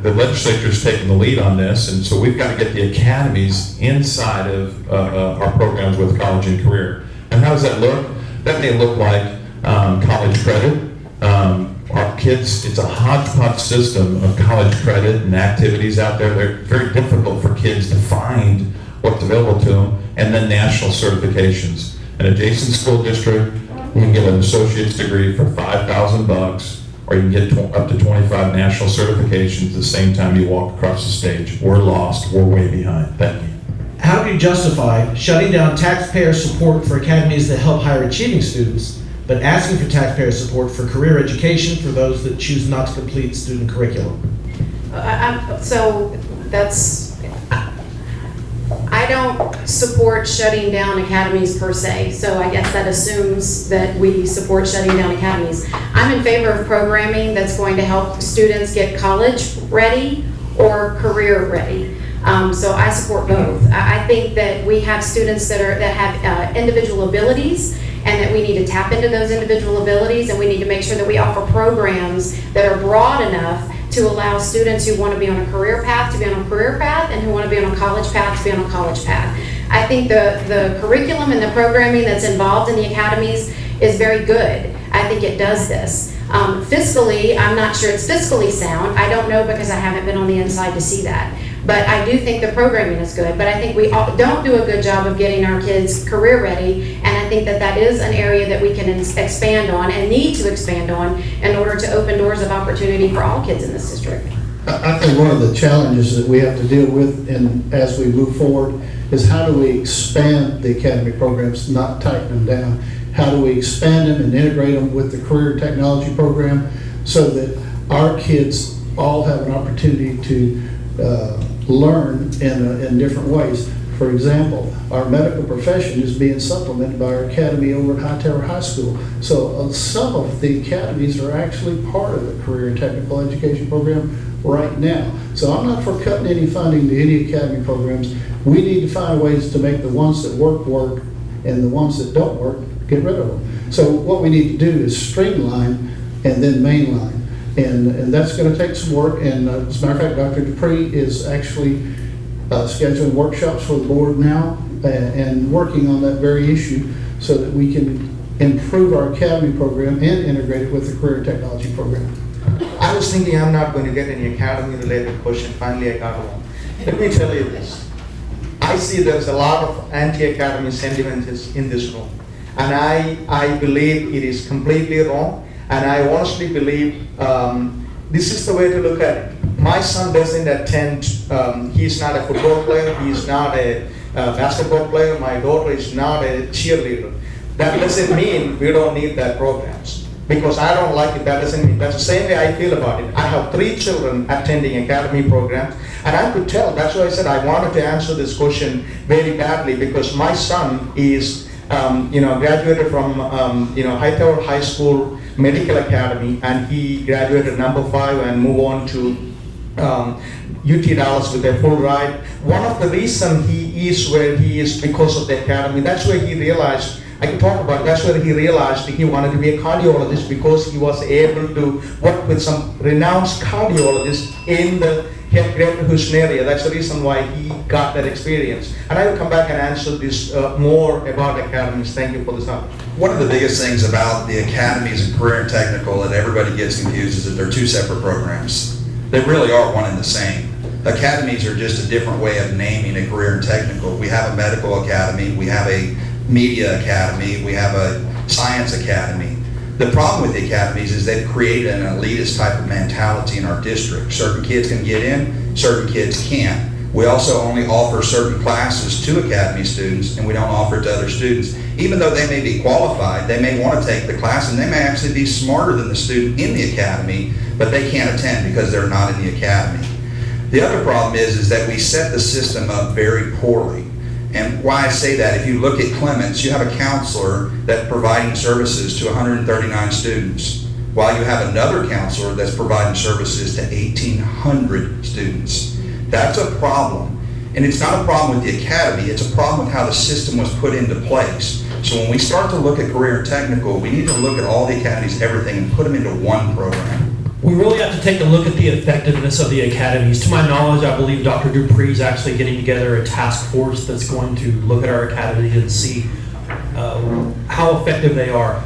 The legislature's taken the lead on this, and so we've got to get the academies inside of our programs with college and career. And how does that look? That may look like college credit. Our kids, it's a hodgepodge system of college credit and activities out there. They're very difficult for kids to find what's available to them. And then national certifications. An adjacent school district, you can get an associate's degree for $5,000, or you can get up to 25 national certifications the same time you walk across the stage. We're lost. We're way behind. Thank you. How do you justify shutting down taxpayer support for academies that help higher achieving students, but asking for taxpayer support for career education for those that choose not to complete student curriculum? I don't support shutting down academies per se, so I guess that assumes that we support shutting down academies. I'm in favor of programming that's going to help students get college ready or career ready. So I support both. I think that we have students that have individual abilities, and that we need to tap into those individual abilities, and we need to make sure that we offer programs that are broad enough to allow students who want to be on a career path to be on a career path, and who want to be on a college path to be on a college path. I think the curriculum and the programming that's involved in the academies is very good. I think it does this. Fiscally, I'm not sure it's fiscally sound. I don't know because I haven't been on the inside to see that. But I do think the programming is good. But I think we don't do a good job of getting our kids career ready. And I think that is an area that we can expand on and need to expand on in order to open doors of opportunity for all kids in this district. I think one of the challenges that we have to deal with as we move forward is how do we expand the academy programs, not tighten them down. How do we expand them and integrate them with the career technology program so that our kids all have an opportunity to learn in different ways. For example, our medical profession is being supplemented by our academy over at Hightower High School. So some of the academies are actually part of the career and technical education program right now. So I'm not for cutting any funding to any academy programs. We need to find ways to make the ones that work, and the ones that don't work, get rid of them. So what we need to do is streamline and then mainline. And that's going to take some work. And as a matter of fact, Dr. Dupree is actually scheduling workshops for the board now and working on that very issue so that we can improve our academy program and integrate it with the career and technology program. I was thinking I'm not going to get any academy-related question. Finally, I got one. Let me tell you this. I see there's a lot of anti-academy sentiment in this room. And I believe it is completely wrong. And I honestly believe this is the way to look at it. My son doesn't attend, he's not a football player, he's not a basketball player, my daughter is not a cheerleader. That doesn't mean we don't need that programs. Because I don't like it, that doesn't mean, that's the same way I feel about it. I have 3 children attending academy programs, and I could tell, that's why I said I wanted to answer this question very badly, because my son is, graduated from, Hightower High School Medical Academy, and he graduated number 5 and moved on to UT Dallas with a full ride. One of the reasons he is where he is because of the academy. That's where he realized, I can talk about it, that's where he realized he wanted to be a cardiologist, because he was able to work with some renowned cardiologists in the Greater Houston area. That's the reason why he got that experience. And I will come back and answer this more about academies. Thank you for this opportunity. One of the biggest things about the academies and career and technical that everybody gets confused is that they're 2 separate programs. They really are one and the same. Academies are just a different way of naming a career and technical. We have a medical academy, we have a media academy, we have a science academy. The problem with the academies is they've created an elitist type of mentality in our district. Certain kids can get in, certain kids can't. We also only offer certain classes to academy students, and we don't offer it to other students. Even though they may be qualified, they may want to take the class, and they may actually be smarter than the student in the academy, but they can't attend because they're not in the academy. The other problem is that we set the system up very poorly. And why I say that, if you look at Clements, you have a counselor that's providing services to 139 students, while you have another counselor that's providing services to 1,800 students. That's a problem. And it's not a problem with the academy, it's a problem with how the system was put into place. So when we start to look at career and technical, we need to look at all the academies, everything, and put them into one program. We really have to take a look at the effectiveness of the academies. To my knowledge, I believe Dr. Dupree is actually getting together a task force that's going to look at our academies and see how effective they are.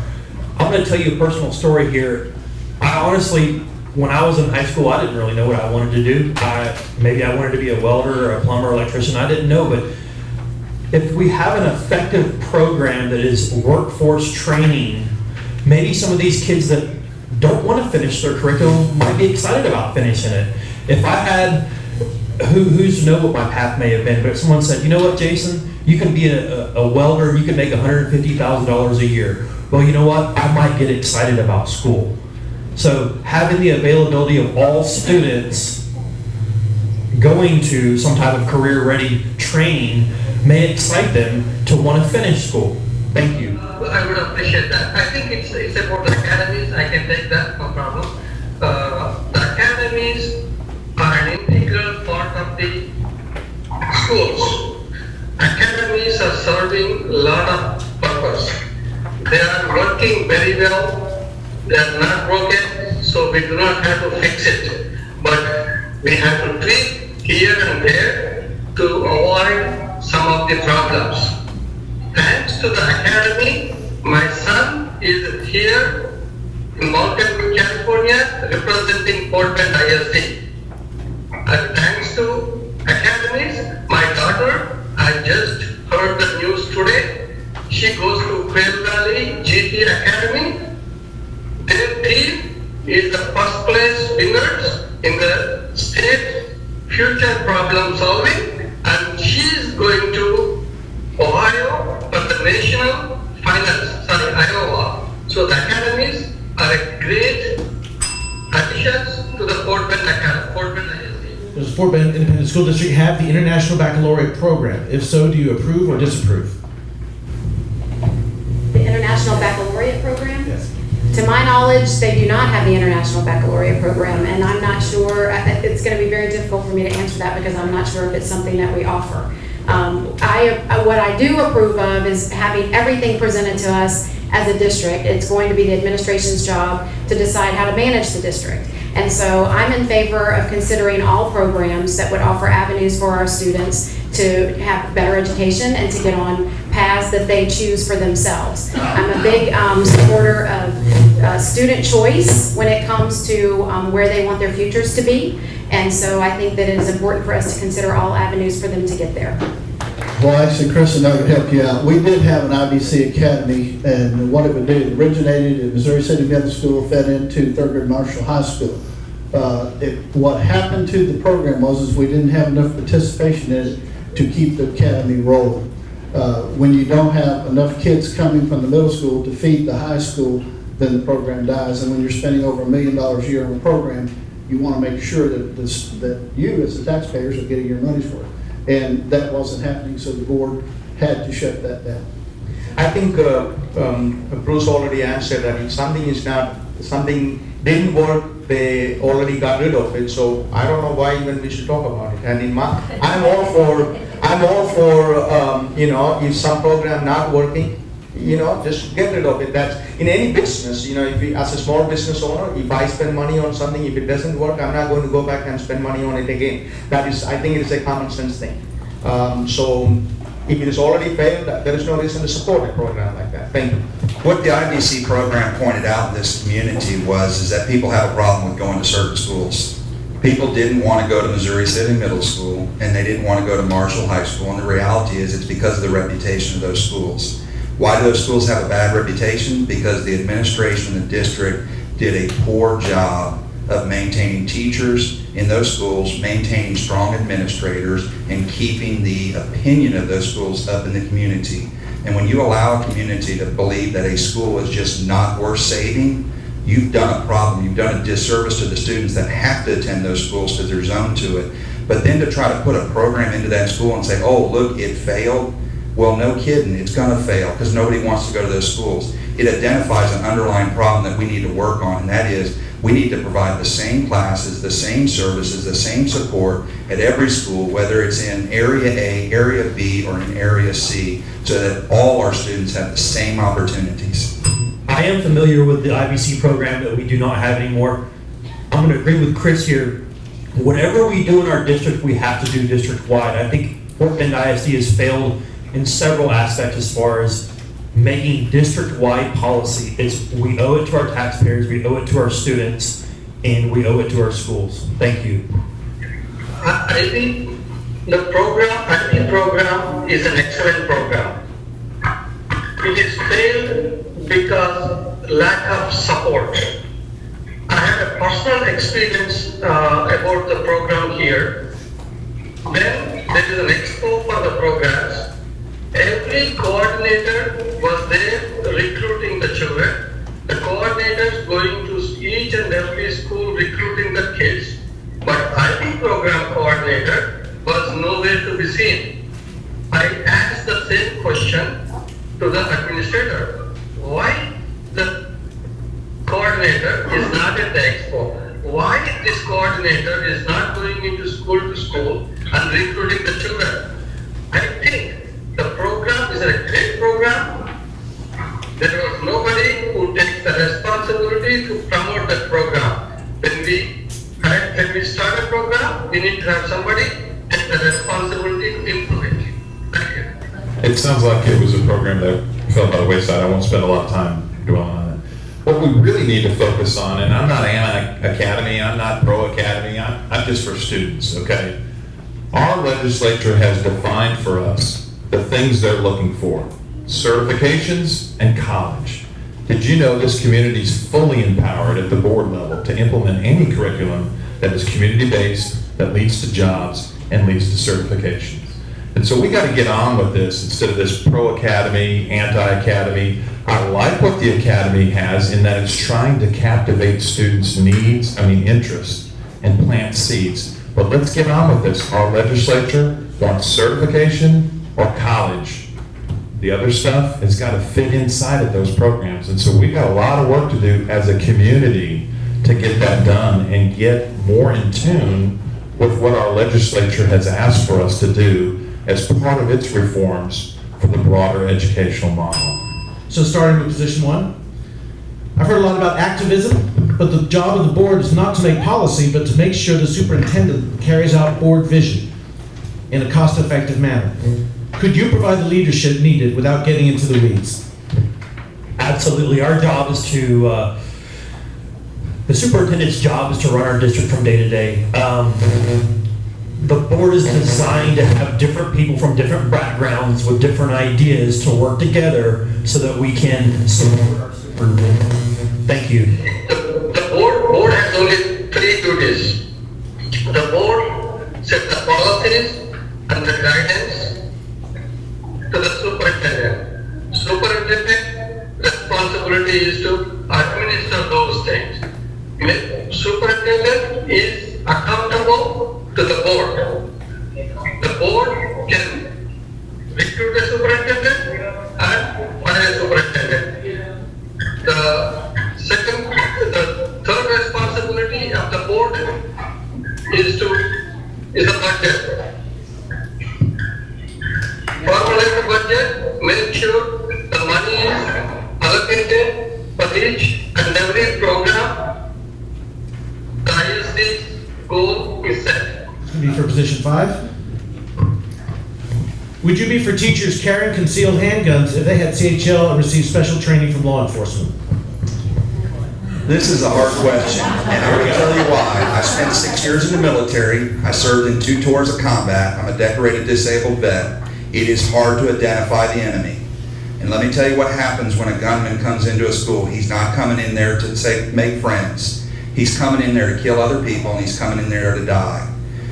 I'm going to tell you a personal story here. I honestly, when I was in high school, I didn't really know what I wanted to do. Maybe I wanted to be a welder or a plumber or electrician. I didn't know, but if we have an effective program that is workforce training, maybe some of these kids that don't want to finish their curriculum might be excited about finishing it. If I had, who's to know what my path may have been, but if someone said, you know what, Jason, you can be a welder, you can make $150,000 a year. Well, you know what, I might get excited about school. So having the availability of all students going to some type of career-ready training may excite them to want to finish school. Thank you. I would appreciate that. I think it's about the academies. I can take that, no problem. The academies are an integral part of the schools. Academies are serving a lot of purpose. They are working very well. They are not broken, so we do not have to fix it. But we have to tweak here and there to avoid some of the problems. Thanks to the academy, my son is here in Mountain View, California, representing Fort Bend ISD. Thanks to academies, my daughter, I just heard the news today, she goes to Quail Valley GT Academy. Their team is the first place winners in the state future problem solving, and she is going to Ohio for the national finals, Iowa. So the academies are a great addition to the Fort Bend ISD. Does Fort Bend Independent School District have the International Baccalaureate program? If so, do you approve or disapprove? The International Baccalaureate program? Yes. To my knowledge, they do not have the International Baccalaureate program, and I'm not sure, it's going to be very difficult for me to answer that because I'm not sure if it's something that we offer. What I do approve of is having everything presented to us as a district. It's going to be the administration's job to decide how to manage the district. And so I'm in favor of considering all programs that would offer avenues for our students to have better education and to get on paths that they choose for themselves. I'm a big supporter of student choice when it comes to where they want their futures to be. And so I think that it is important for us to consider all avenues for them to get there. Well, actually, Chris and I could help you out. We did have an IBC Academy, and what it would do, it originated at Missouri City Middle School, fed into Thurgood Marshall High School. What happened to the program was we didn't have enough participation in it to keep the academy rolling. When you don't have enough kids coming from the middle school to feed the high school, then the program dies. And when you're spending over $1 million a year on a program, you want to make sure that you, as the taxpayers, are getting your money's worth. And that wasn't happening, so the board had to shut that down. I think Bruce already answered that if something didn't work, they already got rid of it. So I don't know why even we should talk about it. And I'm all for if some program not working, just get rid of it. That's in any business. If we, as a small business owner, if I spend money on something, if it doesn't work, I'm not going to go back and spend money on it again. That is, I think it is a common sense thing. So if it has already failed, there is no reason to support a program like that. Thank you. What the IBC program pointed out in this community is that people have a problem with going to certain schools. People didn't want to go to Missouri City Middle School, and they didn't want to go to Marshall High School, and the reality is it's because of the reputation of those schools. Why do those schools have a bad reputation? Because the administration of the district did a poor job of maintaining teachers in those schools, maintaining strong administrators, and keeping the opinion of those schools up in the community. And when you allow a community to believe that a school is just not worth saving, you've done a problem. You've done a disservice to the students that have to attend those schools because they're zoned to it. But then to try to put a program into that school and say, oh, look, it failed. Well, no kidding, it's going to fail because nobody wants to go to those schools. It identifies an underlying problem that we need to work on, and that is we need to provide the same classes, the same services, the same support at every school, whether it's in Area A, Area B, or in Area C, so that all our students have the same opportunities. I am familiar with the IBC program that we do not have anymore. I'm going to agree with Chris here. Whatever we do in our district, we have to do district-wide. I think Fort Bend ISD has failed in several aspects as far as making district-wide policy. We owe it to our taxpayers, we owe it to our students, and we owe it to our schools. Thank you. I think the program is an excellent program. It is failed because lack of support. I had a personal experience about the program here. When there is an expo for the programs, every coordinator was there recruiting the children. The coordinators going to each and every school recruiting the kids. But IB program coordinator was nowhere to be seen. I asked the same question to the administrator. Why the coordinator is not at the expo? Why this coordinator is not going into school to school and recruiting the children? I think the program is a great program. There was nobody who takes the responsibility to promote that program. When we start a program, we need to have somebody take the responsibility to improve it. Thank you. It sounds like it was a program that fell by the wayside. I won't spend a lot of time dwelling on it. What we really need to focus on, and I'm not anti-academy, I'm not pro-academy, I'm just for students, okay? Our legislature has defined for us the things they're looking for: certifications and college. Did you know this community is fully empowered at the board level to implement any curriculum that is community-based, that leads to jobs, and leads to certifications? And so we got to get on with this instead of this pro-academy, anti-academy. I like what the academy has in that it's trying to captivate students' interests, and plant seeds. But let's get on with this. Our legislature wants certification or college. The other stuff has got to fit inside of those programs. And so we got a lot of work to do as a community to get that done and get more in tune with what our legislature has asked for us to do as part of its reforms for the broader educational model. So starting with position one, I've heard a lot about activism. But the job of the board is not to make policy, but to make sure the superintendent carries out board vision in a cost-effective manner. Could you provide the leadership needed without getting into the weeds? Absolutely. Our job is to, the superintendent's job is to run our district from day to day. The board is designed to have different people from different backgrounds with different ideas to work together so that we can support our superintendent. Thank you. The board has only 3 duties. The board sets the policies and the guidance to the superintendent. Superintendent responsibility is to administer those things. Superintendent is accountable to the board. The board can recruit a superintendent and fire a superintendent. The third responsibility of the board is the budget. Formulate the budget, make sure the money is allocated for each and every program. The ISD goal is set. Would you be for position 5? Would you be for teachers carrying concealed handguns if they had CHL and received special training from law enforcement? This is a hard question, and I'm going to tell you why. I spent 6 years in the military. I served in 2 tours of combat. I'm a decorated disabled vet. It is hard to identify the enemy. And let me tell you what happens when a gunman comes into a school. He's not coming in there to make friends. He's coming in there to kill other people, and he's coming in there to die.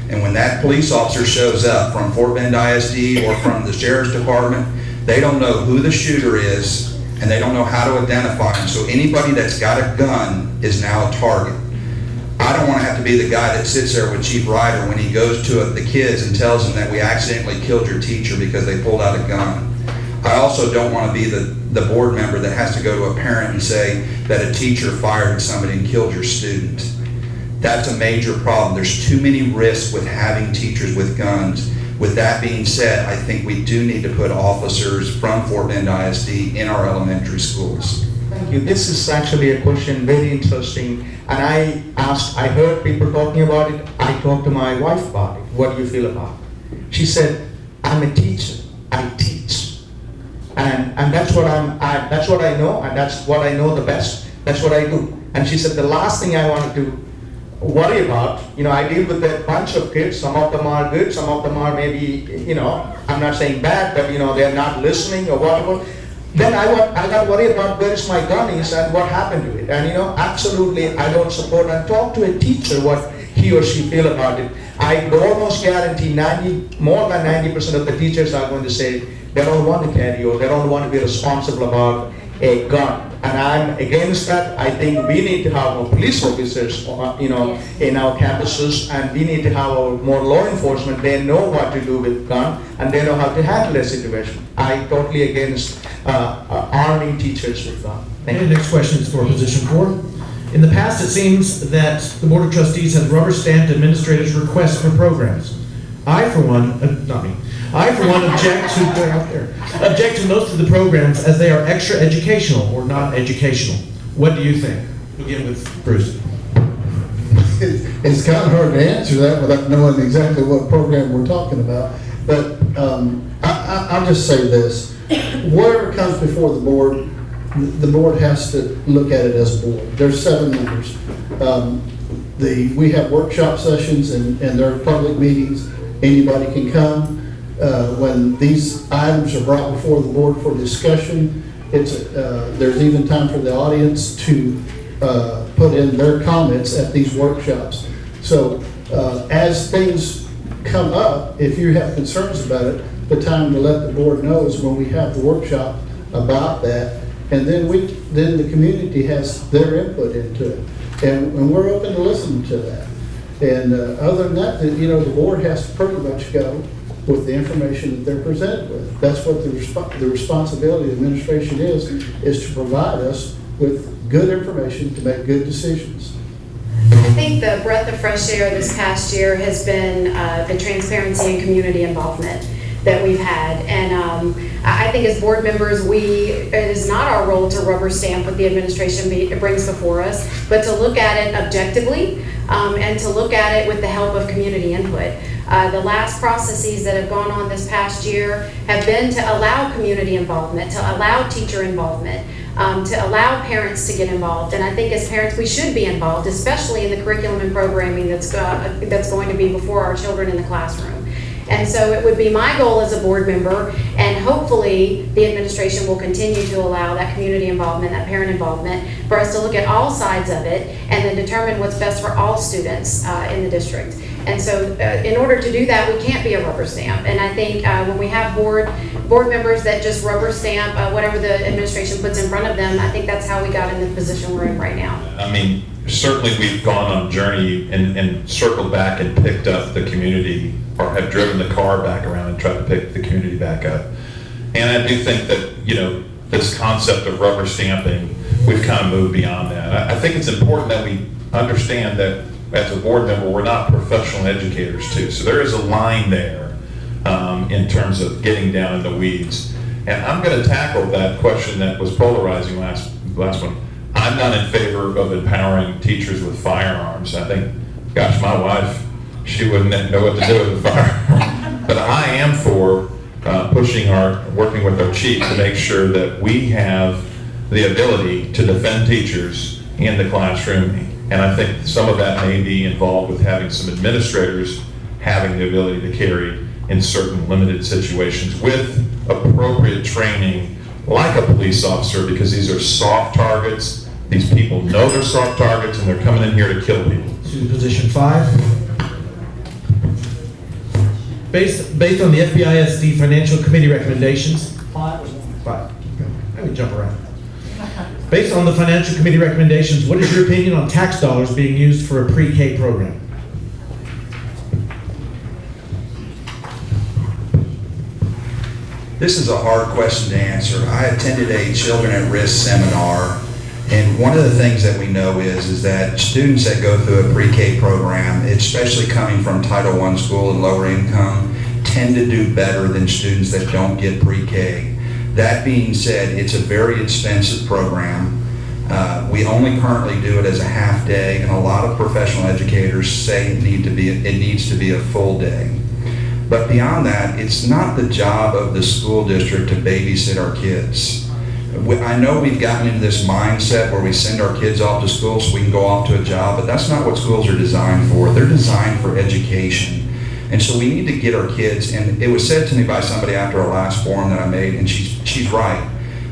And when that police officer shows up from Fort Bend ISD or from the sheriff's department, they don't know who the shooter is, and they don't know how to identify him. So anybody that's got a gun is now a target. I don't want to have to be the guy that sits there with Chief Ryder when he goes to the kids and tells them that we accidentally killed your teacher because they pulled out a gun. I also don't want to be the board member that has to go to a parent and say that a teacher fired at somebody and killed your student. That's a major problem. There's too many risks with having teachers with guns. With that being said, I think we do need to put officers from Fort Bend ISD in our elementary schools. Thank you. This is actually a question very interesting, and I heard people talking about it. I talked to my wife about it. What do you feel about it? She said, I'm a teacher. I teach, and that's what that's what I know, and that's what I know the best. That's what I do. And she said, the last thing I want to worry about, I deal with a bunch of kids. Some of them are good, some of them are maybe, I'm not saying bad, but they're not listening or whatever. Then I got to worry about where is my gun is and what happened to it. And absolutely I don't support, and talk to a teacher what he or she feel about it. I almost guarantee more than 90% of the teachers are going to say they don't want to carry or they don't want to be responsible about a gun. And I'm against that. I think we need to have more police officers, in our campuses, and we need to have more law enforcement. They know what to do with gun, and they know how to handle a situation. I'm totally against arming teachers with gun. Thank you. The next question is for position 4. In the past, it seems that the Board of Trustees has rubber-stamped administrators' requests for programs. I, for one, object to most of the programs as they are extra educational or not educational. What do you think? We'll begin with Bruce. It's kind of hard to answer that without knowing exactly what program we're talking about. But I'll just say this. Whatever comes before the board has to look at it as a board. There's 7 members. We have workshop sessions and there are public meetings. Anybody can come. When these items are brought before the board for discussion, there's even time for the audience to put in their comments at these workshops. So as things come up, if you have concerns about it, the time to let the board know is when we have the workshop about that, and then the community has their input into it, and we're open to listen to that. And other than that, the board has to pretty much go with the information that they're presented with. That's what the responsibility of the administration is to provide us with good information to make good decisions. I think the breath of fresh air this past year has been the transparency and community involvement that we've had. And I think as board members, it is not our role to rubber stamp what the administration brings before us, but to look at it objectively and to look at it with the help of community input. The last processes that have gone on this past year have been to allow community involvement, to allow teacher involvement, to allow parents to get involved. And I think as parents, we should be involved, especially in the curriculum and programming that's going to be before our children in the classroom. And so it would be my goal as a board member, and hopefully the administration will continue to allow that community involvement, that parent involvement, for us to look at all sides of it and then determine what's best for all students in the district. And so in order to do that, we can't be a rubber stamp. And I think when we have board members that just rubber stamp whatever the administration puts in front of them, I think that's how we got in the position we're in right now. I mean, certainly we've gone on a journey and circled back and picked up the community, or have driven the car back around and tried to pick the community back up. And I do think that, this concept of rubber stamping, we've kind of moved beyond that. I think it's important that we understand that as a board member, we're not professional educators too. So there is a line there in terms of getting down in the weeds. And I'm going to tackle that question that was polarizing last one. I'm not in favor of empowering teachers with firearms. I think, gosh, my wife, she wouldn't know what to do with a firearm. But I am for working with our chief to make sure that we have the ability to defend teachers in the classroom. And I think some of that may be involved with having some administrators having the ability to carry in certain limited situations with appropriate training, like a police officer, because these are soft targets. These people know they're soft targets and they're coming in here to kill people. To position 5. Based on the FBISD Financial Committee recommendations. 5. Let me jump around. Based on the Financial Committee recommendations, what is your opinion on tax dollars being used for a pre-K program? This is a hard question to answer. I attended a Children at Risk seminar, and one of the things that we know is that students that go through a pre-K program, especially coming from Title I school and lower income, tend to do better than students that don't get pre-K. That being said, it's a very expensive program. We only currently do it as a half day, and a lot of professional educators say it needs to be a full day. But beyond that, it's not the job of the school district to babysit our kids. I know we've gotten into this mindset where we send our kids off to school so we can go off to a job, but that's not what schools are designed for. They're designed for education. And so we need to get our kids, and it was said to me by somebody after our last forum that I made, and she's right.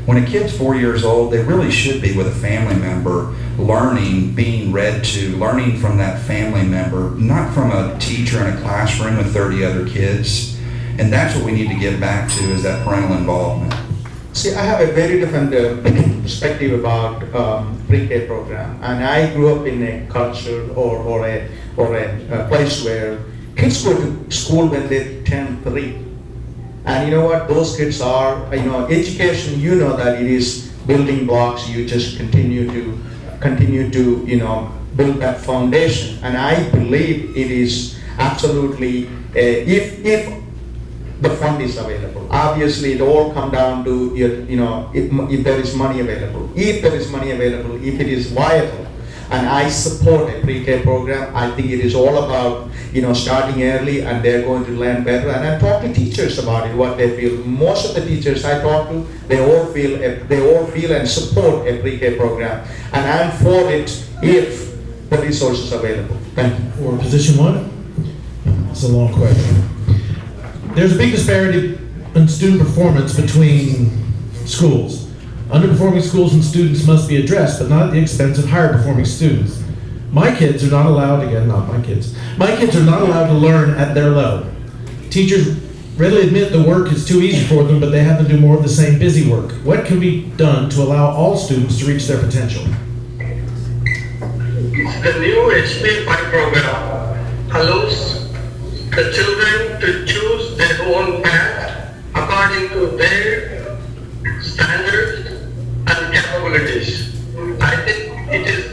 When a kid's 4 years old, they really should be with a family member, learning, being read to, learning from that family member, not from a teacher in a classroom with 30 other kids. And that's what we need to get back to, is that parental involvement. See, I have a very different perspective about pre-K program, and I grew up in a culture or a place where kids go to school when they turn 3. And you know what, those kids are, education, that it is building blocks. You just continue to, build that foundation. And I believe it is absolutely, if the fund is available. Obviously, it all come down to, if there is money available. If there is money available, if it is viable. And I support a pre-K program. I think it is all about, starting early, and they're going to learn better. And I talk to teachers about it, what they feel. Most of the teachers I talk to, they all feel and support a pre-K program. And I'm for it if the resources are available. Thank you. For position 1? It's a long question. There's a big disparity in student performance between schools. Underperforming schools and students must be addressed, but not at the expense of higher performing students. My kids are not allowed, my kids are not allowed to learn at their level. Teachers readily admit the work is too easy for them, but they have to do more of the same busy work. What can be done to allow all students to reach their potential? The new HP5 program allows the children to choose their own path according to their standards and capabilities. I think it is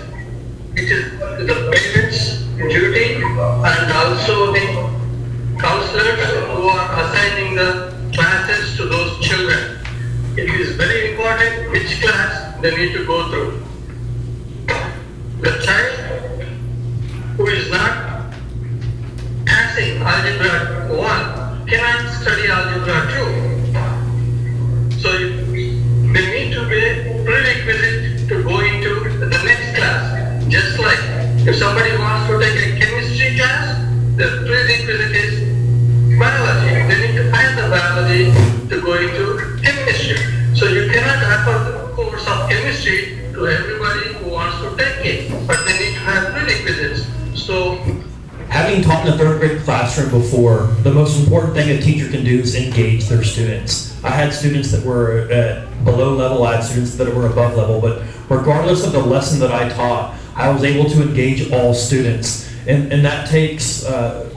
the parents' duty and also the counselors who are assigning the classes to those children determine which class they need to go through. The child who is not passing algebra 1 cannot study algebra 2. So they need to be prerequisite to go into the next class. Just like if somebody wants to take a chemistry class, the prerequisite is biology. They need to pass the biology to go into chemistry. So you cannot offer the course of chemistry to everybody who wants to take it, but they need to have prerequisites. So Having taught in the third grade classroom before, the most important thing a teacher can do is engage their students. I had students that were at below level, I had students that were above level, but regardless of the lesson that I taught, I was able to engage all students. And that takes, I'm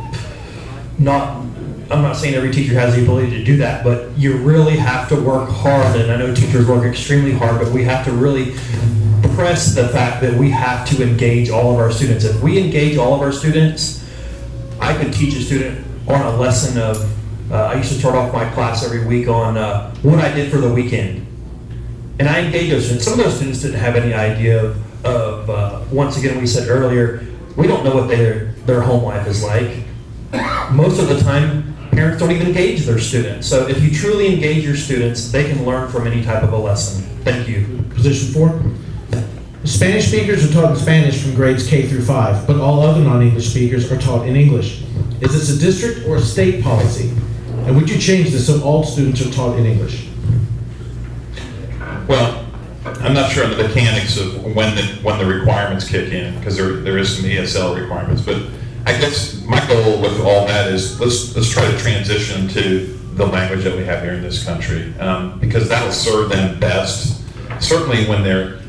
not saying every teacher has the ability to do that, but you really have to work hard, and I know teachers work extremely hard, but we have to really press the fact that we have to engage all of our students. If we engage all of our students, I could teach a student on a lesson of, I used to start off my class every week on what I did for the weekend. And I engaged those students. Some of those students didn't have any idea of once again, we said earlier, we don't know what their home life is like. Most of the time, parents don't even engage their students. So if you truly engage your students, they can learn from any type of a lesson. Thank you. Position 4. Spanish speakers are taught in Spanish from grades K through 5, but all other non-English speakers are taught in English. Is this a district or a state policy? And would you change this so all students are taught in English? Well, I'm not sure on the mechanics of when the requirements kick in, because there is some ESL requirements, but I guess my goal with all that is let's try to transition to the language that we have here in this country, because that'll serve them best. Certainly when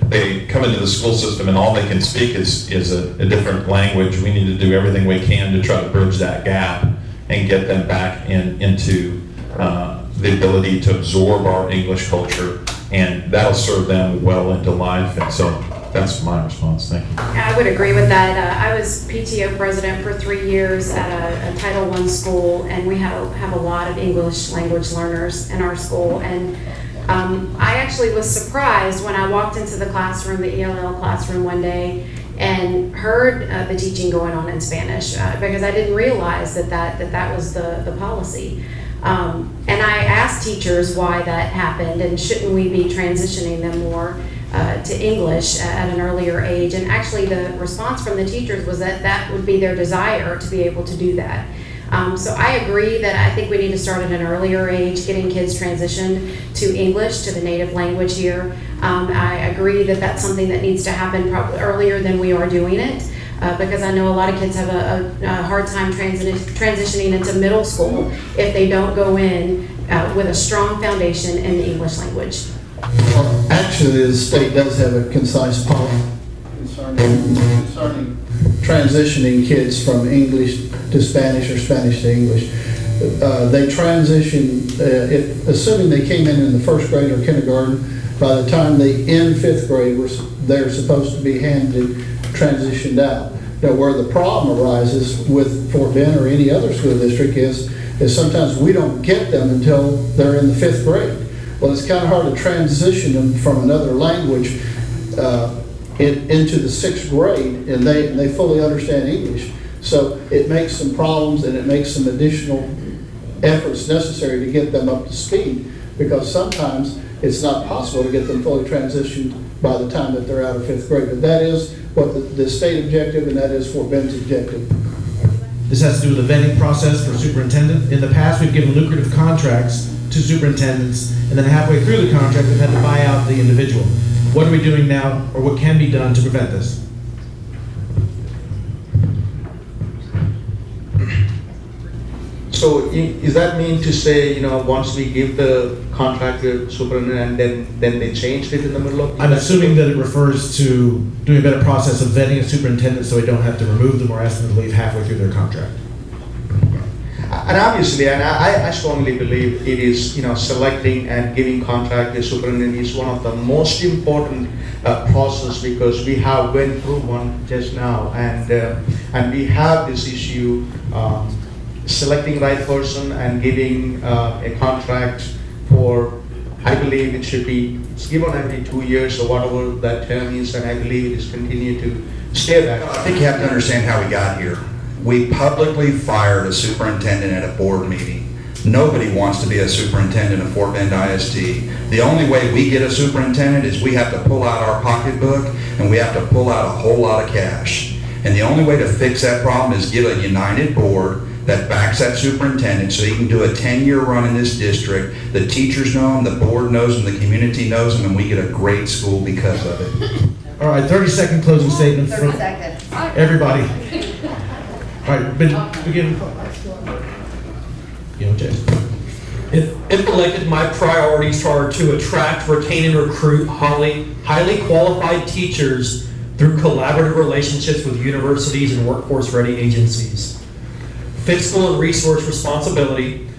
they come into the school system and all they can speak is a different language, we need to do everything we can to try to bridge that gap and get them back into the ability to absorb our English culture, and that'll serve them well into life. And so that's my response. Thank you. I would agree with that. I was PTO president for 3 years at a Title I school, and we have a lot of English language learners in our school. And I actually was surprised when I walked into the classroom, the ELL classroom one day, and heard the teaching going on in Spanish, because I didn't realize that was the policy. And I asked teachers why that happened, and shouldn't we be transitioning them more to English at an earlier age. And actually the response from the teachers was that would be their desire to be able to do that. So I agree that I think we need to start at an earlier age, getting kids transitioned to English, to the native language here. I agree that that's something that needs to happen probably earlier than we are doing it, because I know a lot of kids have a hard time transitioning into middle school if they don't go in with a strong foundation in the English language. Well, actually, the state does have a concise policy concerning transitioning kids from English to Spanish or Spanish to English. They transition, assuming they came in the first grade or kindergarten, by the time they end fifth grade, they're supposed to be transitioned out. Now, where the problem arises with Fort Bend or any other school district is sometimes we don't get them until they're in the fifth grade. Well, it's kind of hard to transition them from another language into the sixth grade, and they fully understand English. So it makes some problems, and it makes some additional efforts necessary to get them up to speed, because sometimes it's not possible to get them fully transitioned by the time that they're out of fifth grade. But that is what the state objective, and that is Fort Bend's objective. This has to do with the vetting process for superintendent. In the past, we've given lucrative contracts to superintendents, and then halfway through the contract, we've had to buy out the individual. What are we doing now, or what can be done to prevent this? So is that mean to say, once we give the contract to superintendent, then they changed it in the middle of? I'm assuming that it refers to doing a better process of vetting a superintendent so we don't have to remove them or ask them to leave halfway through their contract. And obviously, and I strongly believe it is, selecting and giving contract to superintendent is one of the most important process, because we have went through one just now, and we have this issue, selecting right person and giving a contract for I believe it should be given every 2 years or whatever that term is, and I believe it is continue to stay that. I think you have to understand how we got here. We publicly fired a superintendent at a board meeting. Nobody wants to be a superintendent of Fort Bend ISD. The only way we get a superintendent is we have to pull out our pocketbook and we have to pull out a whole lot of cash. And the only way to fix that problem is give a united board that backs that superintendent so he can do a 10-year run in this district. The teachers know him, the board knows him, the community knows him, and we get a great school because of it. All right, 30-second closing statement from 30 seconds. everybody. All right, begin. If elected, my priorities are to attract, retain, and recruit highly qualified teachers through collaborative relationships with universities and workforce-ready agencies. Fiscal and resource responsibility,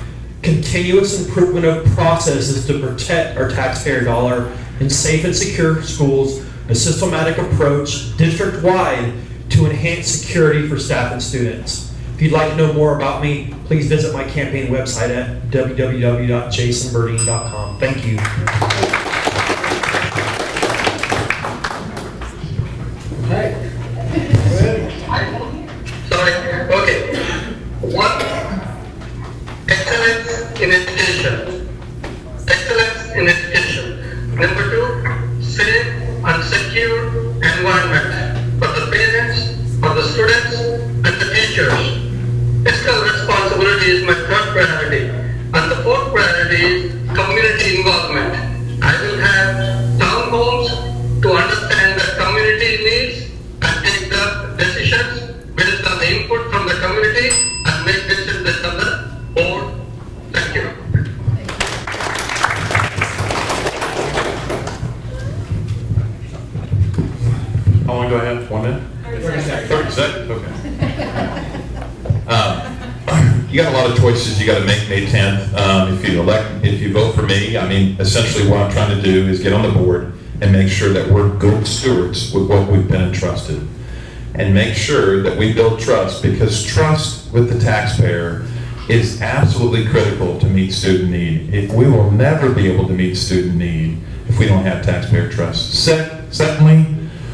continuous improvement of processes to protect our taxpayer dollar, and safe and secure schools, a systematic approach district-wide to enhance security for staff and students. If you'd like to know more about me, please visit my campaign website at www.jasonburdine.com. Thank you. Sorry, okay. 1, excellence in education. Excellence in education. Number 2, safe and secure environment for the parents, for the students, and the teachers. Fiscal responsibility is my third priority. And the fourth priority is community involvement. I will have town halls to understand the community needs and take the decisions based on the input from the community and make decisions based on the board. Thank you. I want to go ahead, 1 minute? 30 seconds. 30 seconds, okay. You got a lot of choices you got to make May 10th. If you vote for me, I mean, essentially what I'm trying to do is get on the board and make sure that we're good stewards with what we've been entrusted. And make sure that we build trust, because trust with the taxpayer is absolutely critical to meet student need. We will never be able to meet student need if we don't have taxpayer trust. Secondly,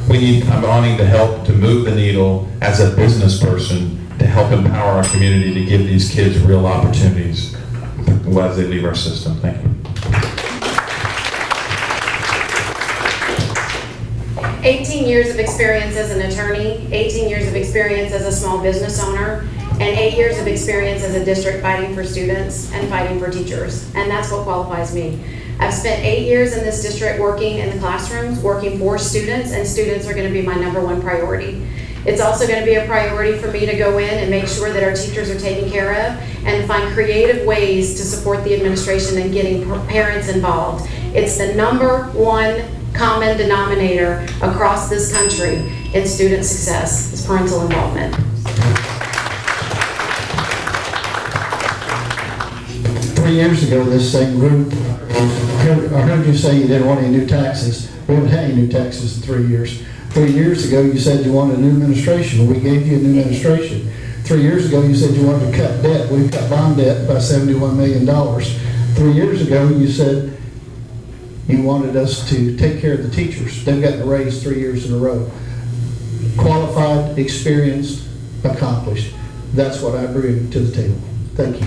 I'm wanting to help to move the needle as a business person to help empower our community to give these kids real opportunities as they leave our system. Thank you. 18 years of experience as an attorney, 18 years of experience as a small business owner, and 8 years of experience as a district fighting for students and fighting for teachers. And that's what qualifies me. I've spent 8 years in this district working in the classrooms, working for students, and students are going to be my #1 priority. It's also going to be a priority for me to go in and make sure that our teachers are taken care of and find creative ways to support the administration and getting parents involved. It's the #1 common denominator across this country in student success is parental involvement. 3 years ago, this same group, I heard you say you didn't want any new taxes. We haven't had any new taxes in 3 years. 3 years ago, you said you wanted a new administration. We gave you a new administration. 3 years ago, you said you wanted to cut debt. We cut bond debt by $71 million. 3 years ago, you said you wanted us to take care of the teachers. They've gotten a raise 3 years in a row. Qualified, experienced, accomplished. That's what I bring to the table. Thank you.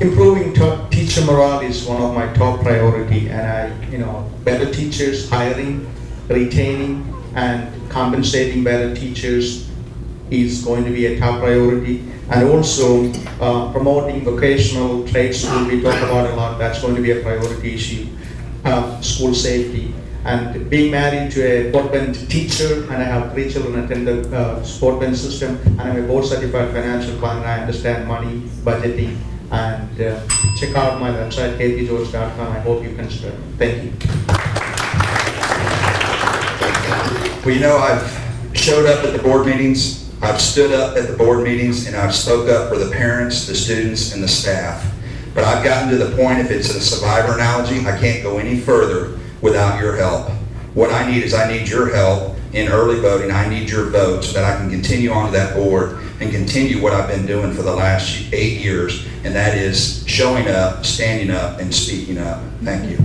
Improving teacher morale is one of my top priority, and better teachers, hiring, retaining, and compensating better teachers is going to be a top priority. And also promoting vocational trade school, we talk about a lot, that's going to be a priority issue. School safety, and being married to a Fort Bend teacher, and I have 3 children attend the Fort Bend system, and I'm a board certified financial planner. I understand money, budgeting, and check out my website, kpgeorge.com. I hope you consider it. Thank you. Well, I've showed up at the board meetings, I've stood up at the board meetings, and I've spoke up for the parents, the students, and the staff. But I've gotten to the point, if it's a survivor analogy, I can't go any further without your help. What I need is I need your help in early voting. I need your vote so that I can continue on to that board and continue what I've been doing for the last 8 years, and that is showing up, standing up, and speaking up. Thank you.